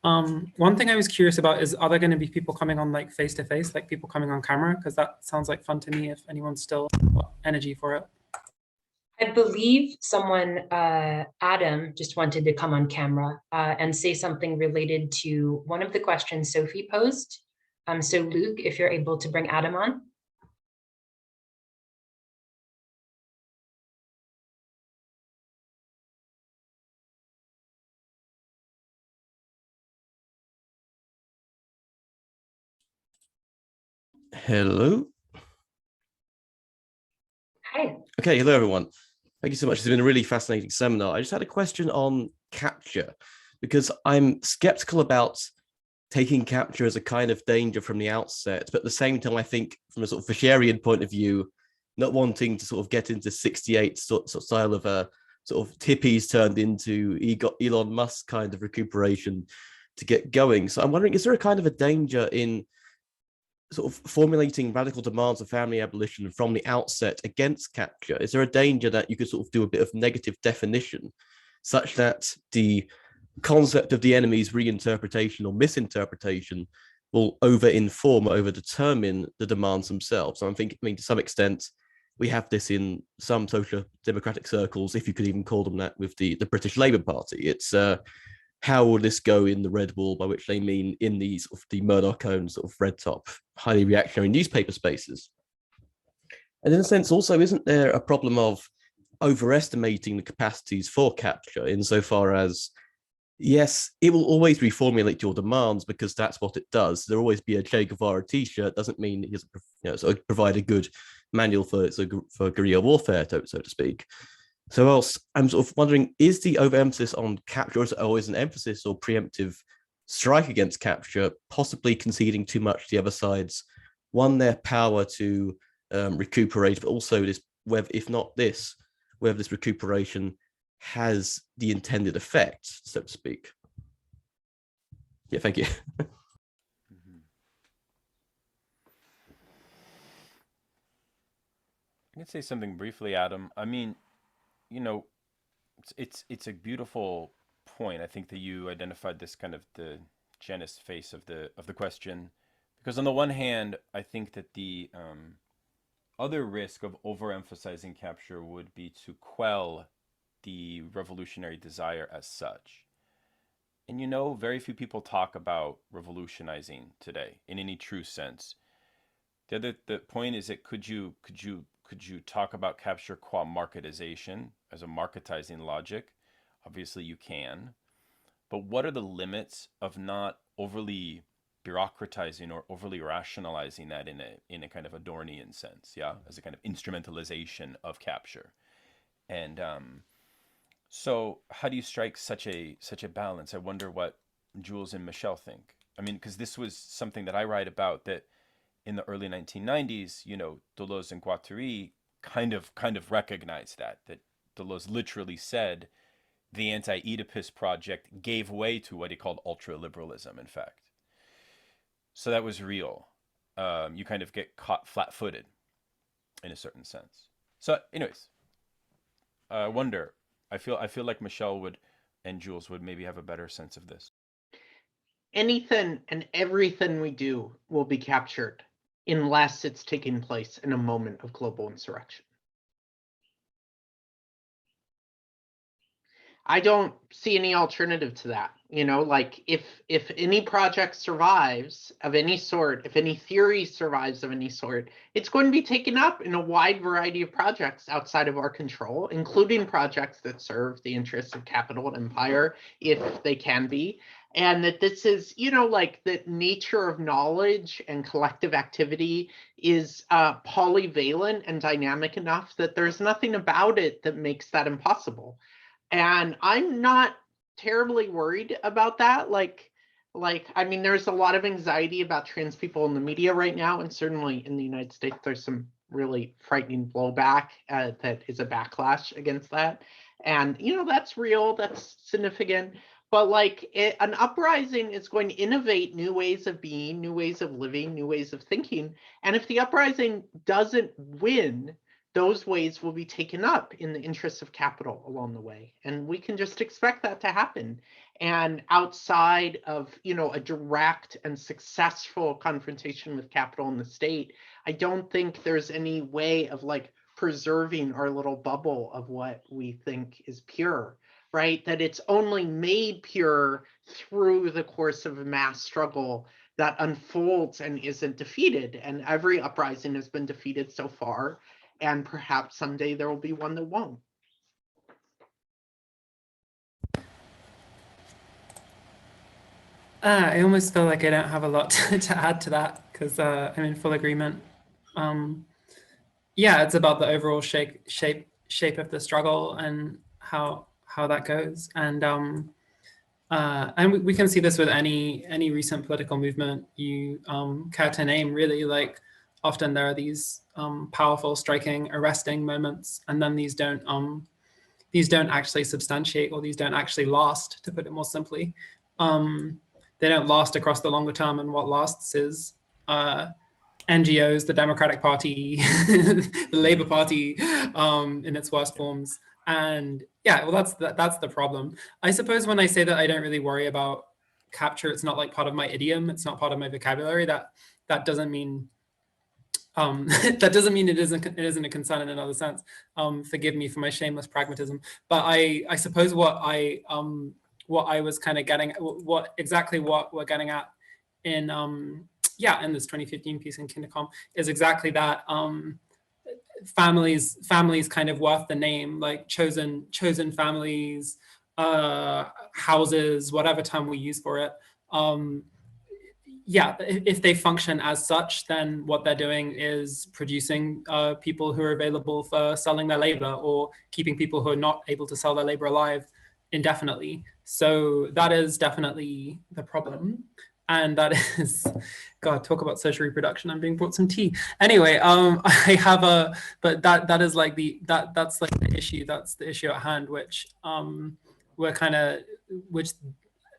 One thing I was curious about is, are there going to be people coming on like face-to-face, like people coming on camera? Because that sounds like fun to me if anyone's still got energy for it. I believe someone, Adam, just wanted to come on camera and say something related to one of the questions Sophie posed. So Luke, if you're able to bring Adam on. Hello. Hi. Okay, hello everyone. Thank you so much. It's been a really fascinating seminar. I just had a question on capture, because I'm skeptical about taking capture as a kind of danger from the outset, but at the same time, I think from a sort of Fischerian point of view, not wanting to sort of get into 68 sort of style of a sort of tippies turned into Elon Musk kind of recuperation to get going. So I'm wondering, is there a kind of a danger in sort of formulating radical demands of family abolition from the outset against capture? Is there a danger that you could sort of do a bit of negative definition such that the concept of the enemy's reinterpretation or misinterpretation will over-inform or over-determine the demands themselves? So I'm thinking, I mean, to some extent, we have this in some social democratic circles, if you could even call them that, with the British Labour Party. It's how will this go in the red wall, by which they mean in the sort of the Murdoch-owned sort of red top, highly reactionary newspaper spaces. And in a sense, also, isn't there a problem of overestimating the capacities for capture, insofar as, yes, it will always reformulate your demands because that's what it does. There'll always be a Che Guevara t-shirt, doesn't mean it doesn't sort of provide a good manual for guerrilla warfare, so to speak. So else, I'm sort of wondering, is the overemphasis on capture, or is it always an emphasis or preemptive strike against capture, possibly conceding too much to the other side's, one, their power to recuperate, but also this, whether, if not this, whether this recuperation has the intended effect, so to speak. Yeah, thank you. I can say something briefly, Adam. I mean, you know, it's a beautiful point. I think that you identified this kind of the genus face of the question, because on the one hand, I think that the other risk of overemphasizing capture would be to quell the revolutionary desire as such. And you know, very few people talk about revolutionizing today in any true sense. The point is that could you talk about capture qua marketization, as a marketizing logic? Obviously you can. But what are the limits of not overly bureaucratizing or overly rationalizing that in a kind of Adornian sense, yeah, as a kind of instrumentalization of capture? And so how do you strike such a balance? I wonder what Jules and Michelle think. I mean, because this was something that I write about, that in the early 1990s, you know, Deleuze and Guattari kind of recognized that Deleuze literally said the anti-Oedipus project gave way to what he called ultra-liberalism, in fact. So that was real. you kind of get caught flat-footed in a certain sense. So anyways, I wonder, I feel like Michelle would and Jules would maybe have a better sense of this. Anything and everything we do will be captured unless it's taking place in a moment of global insurrection. I don't see any alternative to that. You know, like if any project survives of any sort, if any theory survives of any sort, it's going to be taken up in a wide variety of projects outside of our control, including projects that serve the interests of capital and empire, if they can be. And that this is, you know, like the nature of knowledge and collective activity is polyvalent and dynamic enough that there's nothing about it that makes that impossible. And I'm not terribly worried about that. Like, I mean, there's a lot of anxiety about trans people in the media right now. And certainly in the United States, there's some really frightening blowback that is a backlash against that. And, you know, that's real, that's significant. But like an uprising is going to innovate new ways of being, new ways of living, new ways of thinking. And if the uprising doesn't win, those ways will be taken up in the interests of capital along the way. And we can just expect that to happen. And outside of, you know, a direct and successful confrontation with capital and the state, I don't think there's any way of like preserving our little bubble of what we think is pure, right? That it's only made pure through the course of a mass struggle that unfolds and isn't defeated. And every uprising has been defeated so far. And perhaps someday there will be one that won't. I almost feel like I don't have a lot to add to that because I'm in full agreement. Yeah, it's about the overall shape of the struggle and how that goes. And we can see this with any recent political movement you care to name, really. Like often there are these powerful, striking, arresting moments, and then these don't actually substantiate, or these don't actually last, to put it more simply. They don't last across the longer term, and what lasts is NGOs, the Democratic Party, the Labour Party in its worst forms. And yeah, well, that's the problem. I suppose when I say that I don't really worry about capture, it's not like part of my idiom, it's not part of my vocabulary. That doesn't mean that doesn't mean it isn't a concern in another sense. Forgive me for my shameless pragmatism. But I suppose what I was kind of getting, what we're getting at in in this 2015 piece in Kindercom is exactly that. Families kind of worth the name, like chosen families, houses, whatever term we use for it. If they function as such, then what they're doing is producing people who are available for selling their labor, or keeping people who are not able to sell their labor alive indefinitely. So that is definitely the problem. And that is, God, talk about social reproduction. I'm being brought some tea. Anyway, I have that's like the issue. That's the issue at hand, which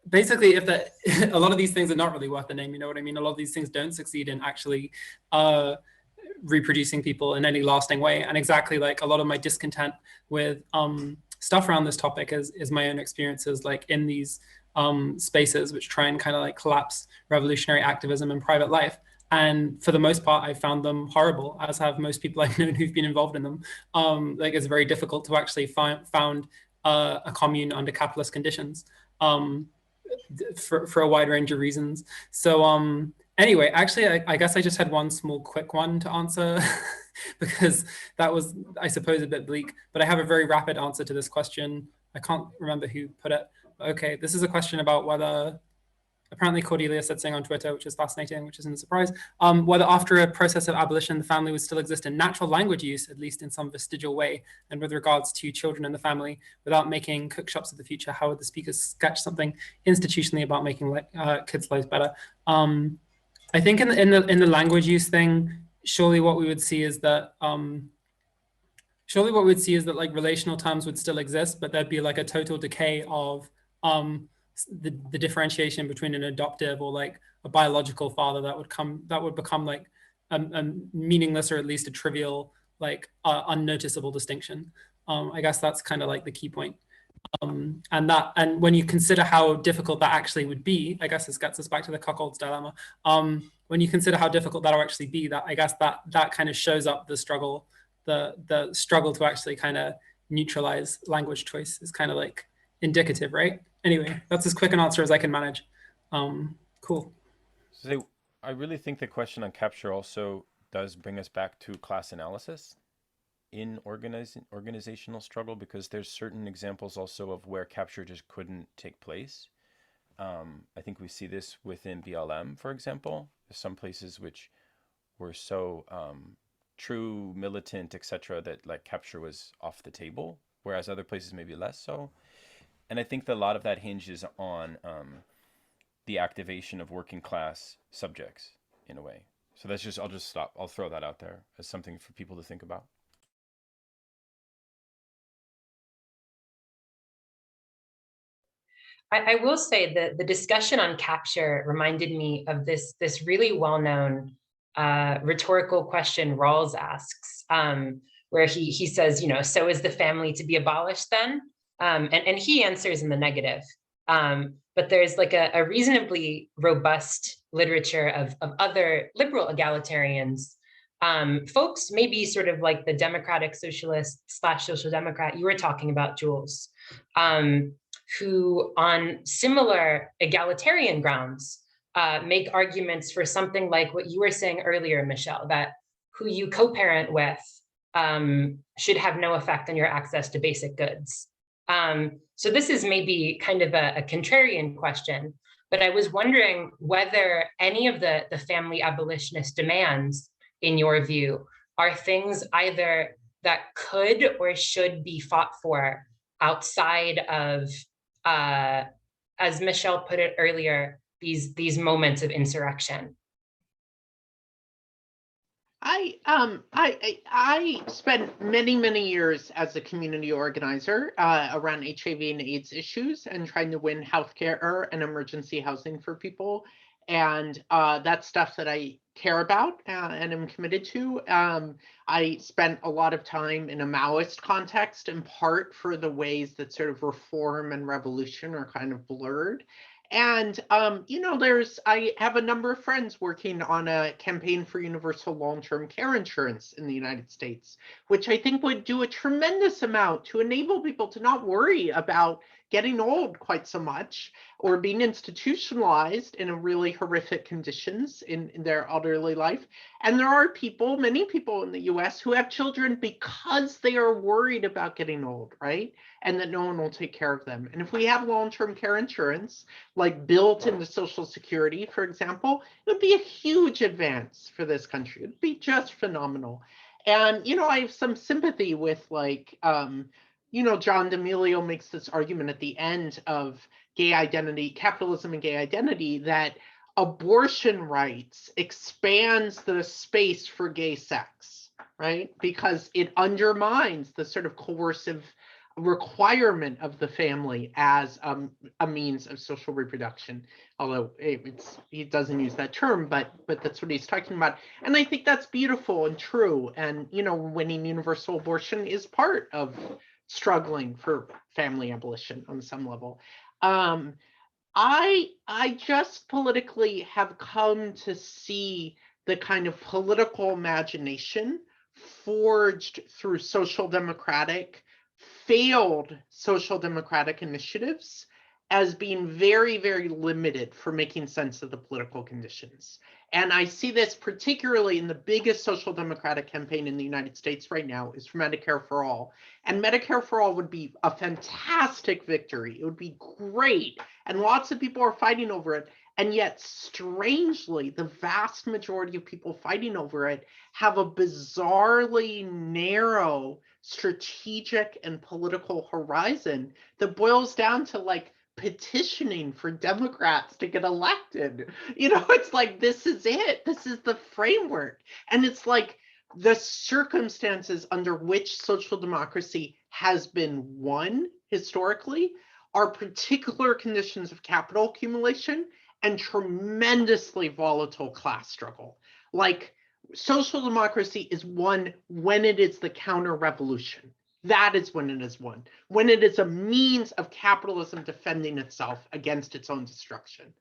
basically, if a lot of these things are not really worth the name, you know what I mean? A lot of these things don't succeed in actually reproducing people in any lasting way. And exactly, like, a lot of my discontent with stuff around this topic is my own experiences, like in these spaces which try and kind of like collapse revolutionary activism in private life. And for the most part, I found them horrible, as have most people I've known who've been involved in them. Like, it's very difficult to actually found a commune under capitalist conditions. For a wide range of reasons. So anyway, actually, I guess I just had one small quick one to answer because that was, I suppose, a bit bleak, but I have a very rapid answer to this question. I can't remember who put it. Okay, this is a question about whether, apparently Cordelia said something on Twitter, which is fascinating, which isn't a surprise, whether after a process of abolition, the family would still exist in natural language use, at least in some vestigial way, and with regards to children in the family, without making cookshops of the future, how would the speakers sketch something institutionally about making kids' lives better? I think in the language use thing, surely what we would see is that like relational terms would still exist, but there'd be like a total decay of the differentiation between an adoptive or like a biological father that would become like a meaningless or at least a trivial, like unnoticeable distinction. I guess that's kind of like the key point. And when you consider how difficult that actually would be, I guess this gets us back to the cuckold's dilemma. When you consider how difficult that'll actually be, that I guess that kind of shows up the struggle, the struggle to actually kind of neutralize language choice is kind of like indicative, right? Anyway, that's as quick an answer as I can manage. Cool. So I really think the question on capture also does bring us back to class analysis in organizational struggle, because there's certain examples also of where capture just couldn't take place. I think we see this within BLM, for example. There's some places which were so true, militant, etc., that like capture was off the table, whereas other places maybe less so. And I think that a lot of that hinges on the activation of working class subjects in a way. So that's just, I'll just stop. I'll throw that out there as something for people to think about. I will say that the discussion on capture reminded me of this really well-known rhetorical question Rawls asks, where he says, you know, so is the family to be abolished then? And he answers in the negative. But there's like a reasonably robust literature of other liberal egalitarians, folks maybe sort of like the democratic socialist / social democrat you were talking about, Jules, who on similar egalitarian grounds make arguments for something like what you were saying earlier, Michelle, that who you co-parent with should have no effect on your access to basic goods. So this is maybe kind of a contrarian question, but I was wondering whether any of the family abolitionist demands, in your view, are things either that could or should be fought for outside of, as Michelle put it earlier, these moments of insurrection. I spent many years as a community organizer around HIV and AIDS issues and trying to win healthcare and emergency housing for people. And that's stuff that I care about and am committed to. I spent a lot of time in a Maoist context, in part for the ways that sort of reform and revolution are kind of blurred. And, you know, I have a number of friends working on a campaign for universal long-term care insurance in the United States, which I think would do a tremendous amount to enable people to not worry about getting old quite so much or being institutionalized in a really horrific conditions in their elderly life. And there are people, many people in the US who have children because they are worried about getting old, right? And that no one will take care of them. And if we have long-term care insurance, like built into Social Security, for example, it would be a huge advance for this country. It'd be just phenomenal. And, you know, I have some sympathy with like, you know, John D'Amelio makes this argument at the end of gay identity, capitalism and gay identity, that abortion rights expands the space for gay sex, right? Because it undermines the sort of coercive requirement of the family as a means of social reproduction, although he doesn't use that term, but that's what he's talking about. And I think that's beautiful and true. And, you know, winning universal abortion is part of struggling for family abolition on some level. I just politically have come to see the kind of political imagination forged through failed social democratic initiatives as being very limited for making sense of the political conditions. And I see this particularly in the biggest social democratic campaign in the United States right now is for Medicare for All. And Medicare for All would be a fantastic victory. It would be great. And lots of people are fighting over it. And yet, strangely, the vast majority of people fighting over it have a bizarrely narrow strategic and political horizon that boils down to like petitioning for Democrats to get elected. You know, it's like, this is it. This is the framework. And it's like the circumstances under which social democracy has been won historically are particular conditions of capital accumulation and tremendously volatile class struggle. Like, social democracy is won when it is the counter-revolution. That is when it is won, when it is a means of capitalism defending itself against its own destruction.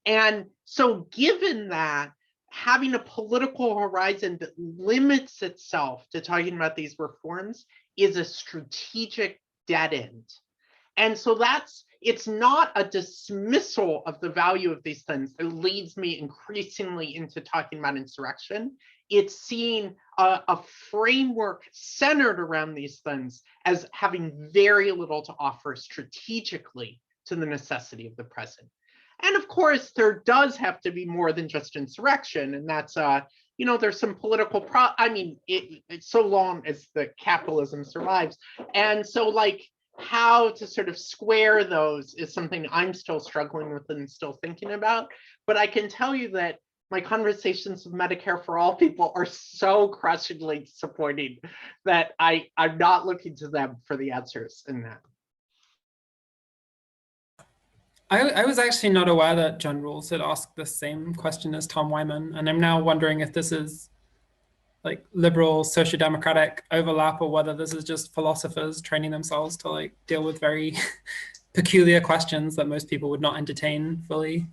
And so given that, having a political horizon that limits itself to talking about these reforms is a strategic dead end. And so it's not a dismissal of the value of these things that leads me increasingly into talking about insurrection. It's seeing a framework centered around these things as having very little to offer strategically to the necessity of the present. And of course, there does have to be more than just insurrection, and that's there's some political it's so long as the capitalism survives, and so like how to sort of square those is something I'm still struggling with and still thinking about. But I can tell you that my conversations with Medicare for All people are so crushingly disappointing that I'm not looking to them for the answers in that. I was actually not aware that John Rawls had asked the same question as Tom Wyman, and I'm now wondering if this is like liberal socio-democratic overlap or whether this is just philosophers training themselves to like deal with very peculiar questions that most people would not entertain fully.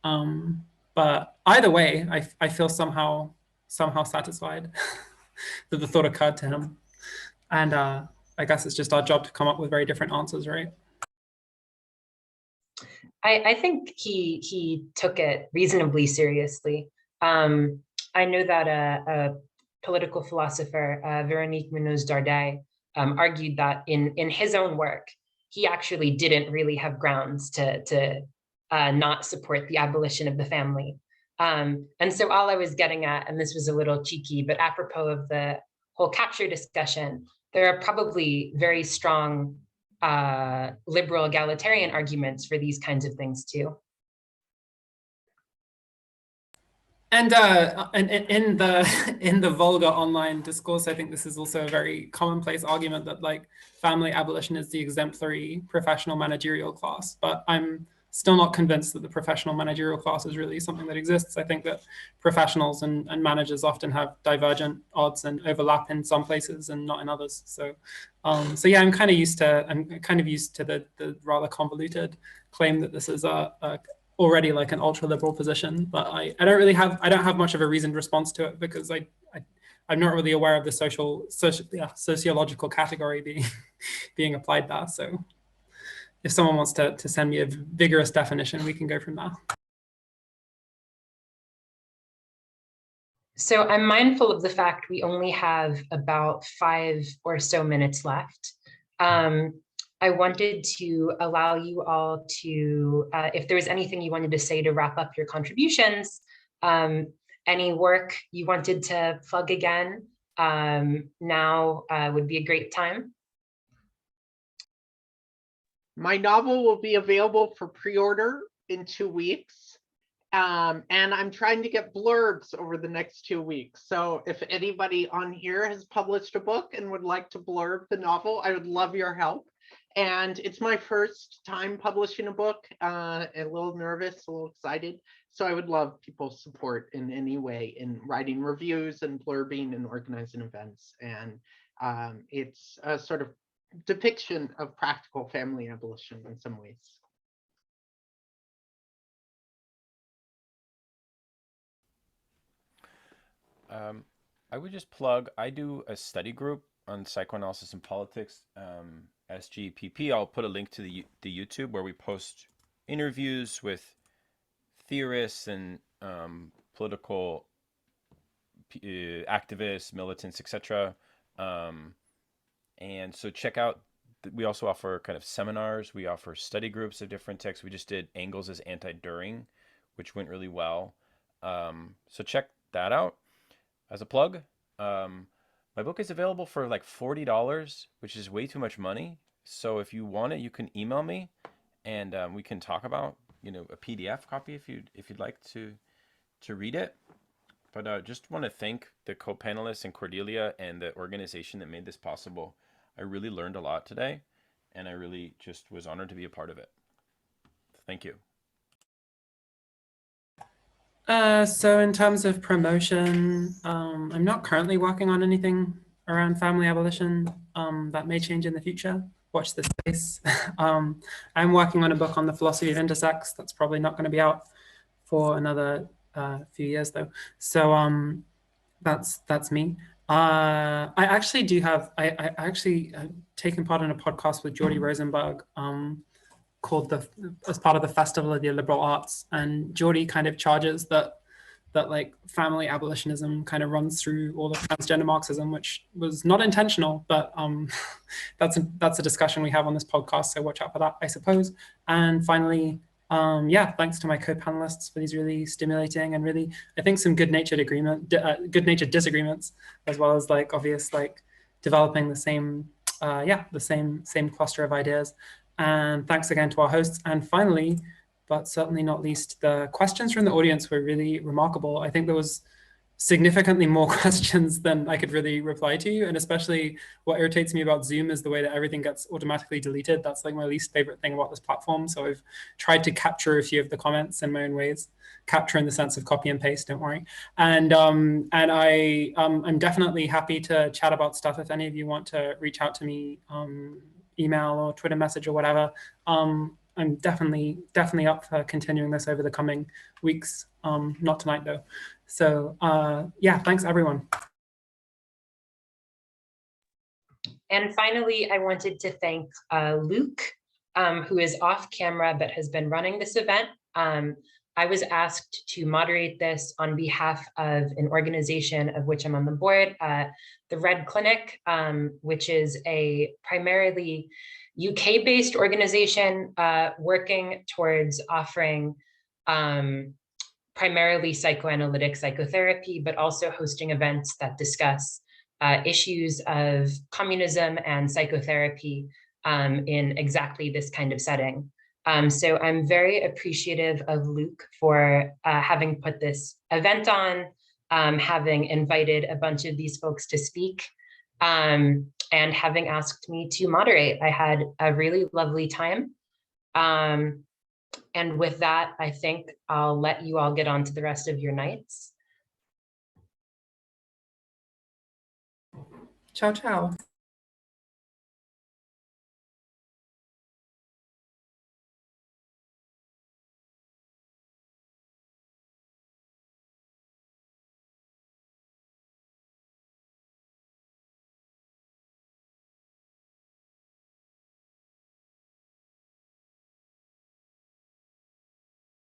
But either way, I feel somehow satisfied that the thought occurred to him, and I guess it's just our job to come up with very different answers, right? I think he took it reasonably seriously. I know that a political philosopher, Véronique Munoz-Darday, argued that in his own work, he actually didn't really have grounds to not support the abolition of the family. And so all I was getting at, and this was a little cheeky, but apropos of the whole capture discussion, there are probably very strong liberal egalitarian arguments for these kinds of things too. And in the vulgar online discourse, I think this is also a very commonplace argument that like family abolition is the exemplary professional managerial class. But I'm still not convinced that the professional managerial class is really something that exists. I think that professionals and managers often have divergent odds and overlap in some places and not in others. So yeah, I'm kind of used to the rather convoluted claim that this is already like an ultra liberal position, but I don't have much of a reasoned response to it because I'm not really aware of the sociological category being applied there. So if someone wants to send me a vigorous definition, we can go from there. So I'm mindful of the fact we only have about 5 or so minutes left. I wanted to allow you all to, if there was anything you wanted to say to wrap up your contributions, any work you wanted to plug again, now would be a great time. My novel will be available for pre-order in 2 weeks. And I'm trying to get blurbs over the next 2 weeks. So if anybody on here has published a book and would like to blurb the novel, I would love your help. And it's my first time publishing a book, a little nervous, a little excited. So I would love people's support in any way in writing reviews and blurbing and organizing events. And it's a sort of depiction of practical family abolition in some ways. I would just plug, I do a study group on psychoanalysis and politics, SGPP. I'll put a link to the YouTube where we post interviews with theorists and political activists, militants, etc. And so check out, we also offer kind of seminars. We offer study groups of different texts. We just did Engels' Anti-Düring, which went really well. So check that out. As a plug, my book is available for like $40, which is way too much money. So if you want it, you can email me, and we can talk about, a PDF copy if you'd like to read it. But just want to thank the co-panelists and Cordelia and the organization that made this possible. I really learned a lot today, and I really just was honored to be a part of it. Thank you. So in terms of promotion, I'm not currently working on anything around family abolition. That may change in the future. Watch this space. I'm working on a book on the philosophy of intersex. That's probably not going to be out for another few years though. So that's me. I actually do have, I actually taken part in a podcast with Jordi Rosenberg called as part of the Festival of the Liberal Arts, and Jordi kind of charges that like family abolitionism kind of runs through all of transgender Marxism, which was not intentional, but that's a discussion we have on this podcast, so watch out for that, I suppose. And finally, yeah, thanks to my co-panelists for these really stimulating and really, I think, some good-natured disagreements, as well as like obvious like developing the same same cluster of ideas. And thanks again to our hosts. And finally, but certainly not least, the questions from the audience were really remarkable. I think there was significantly more questions than I could really reply to. And especially what irritates me about Zoom is the way that everything gets automatically deleted. That's like my least favorite thing about this platform. So I've tried to capture a few of the comments in my own ways, capture in the sense of copy and paste, don't worry. And I'm definitely happy to chat about stuff if any of you want to reach out to me, email or Twitter message or whatever. I'm definitely up for continuing this over the coming weeks. Not tonight though. So yeah, thanks everyone. And finally, I wanted to thank Luke, who is off camera but has been running this event. I was asked to moderate this on behalf of an organization of which I'm on the board, the Red Clinic, which is a primarily UK-based organization working towards offering primarily psychoanalytic psychotherapy, but also hosting events that discuss issues of communism and psychotherapy in exactly this kind of setting. So I'm very appreciative of Luke for having put this event on, having invited a bunch of these folks to speak, and having asked me to moderate. I had a really lovely time. And with that, I think I'll let you all get on to the rest of your nights. Ciao, ciao.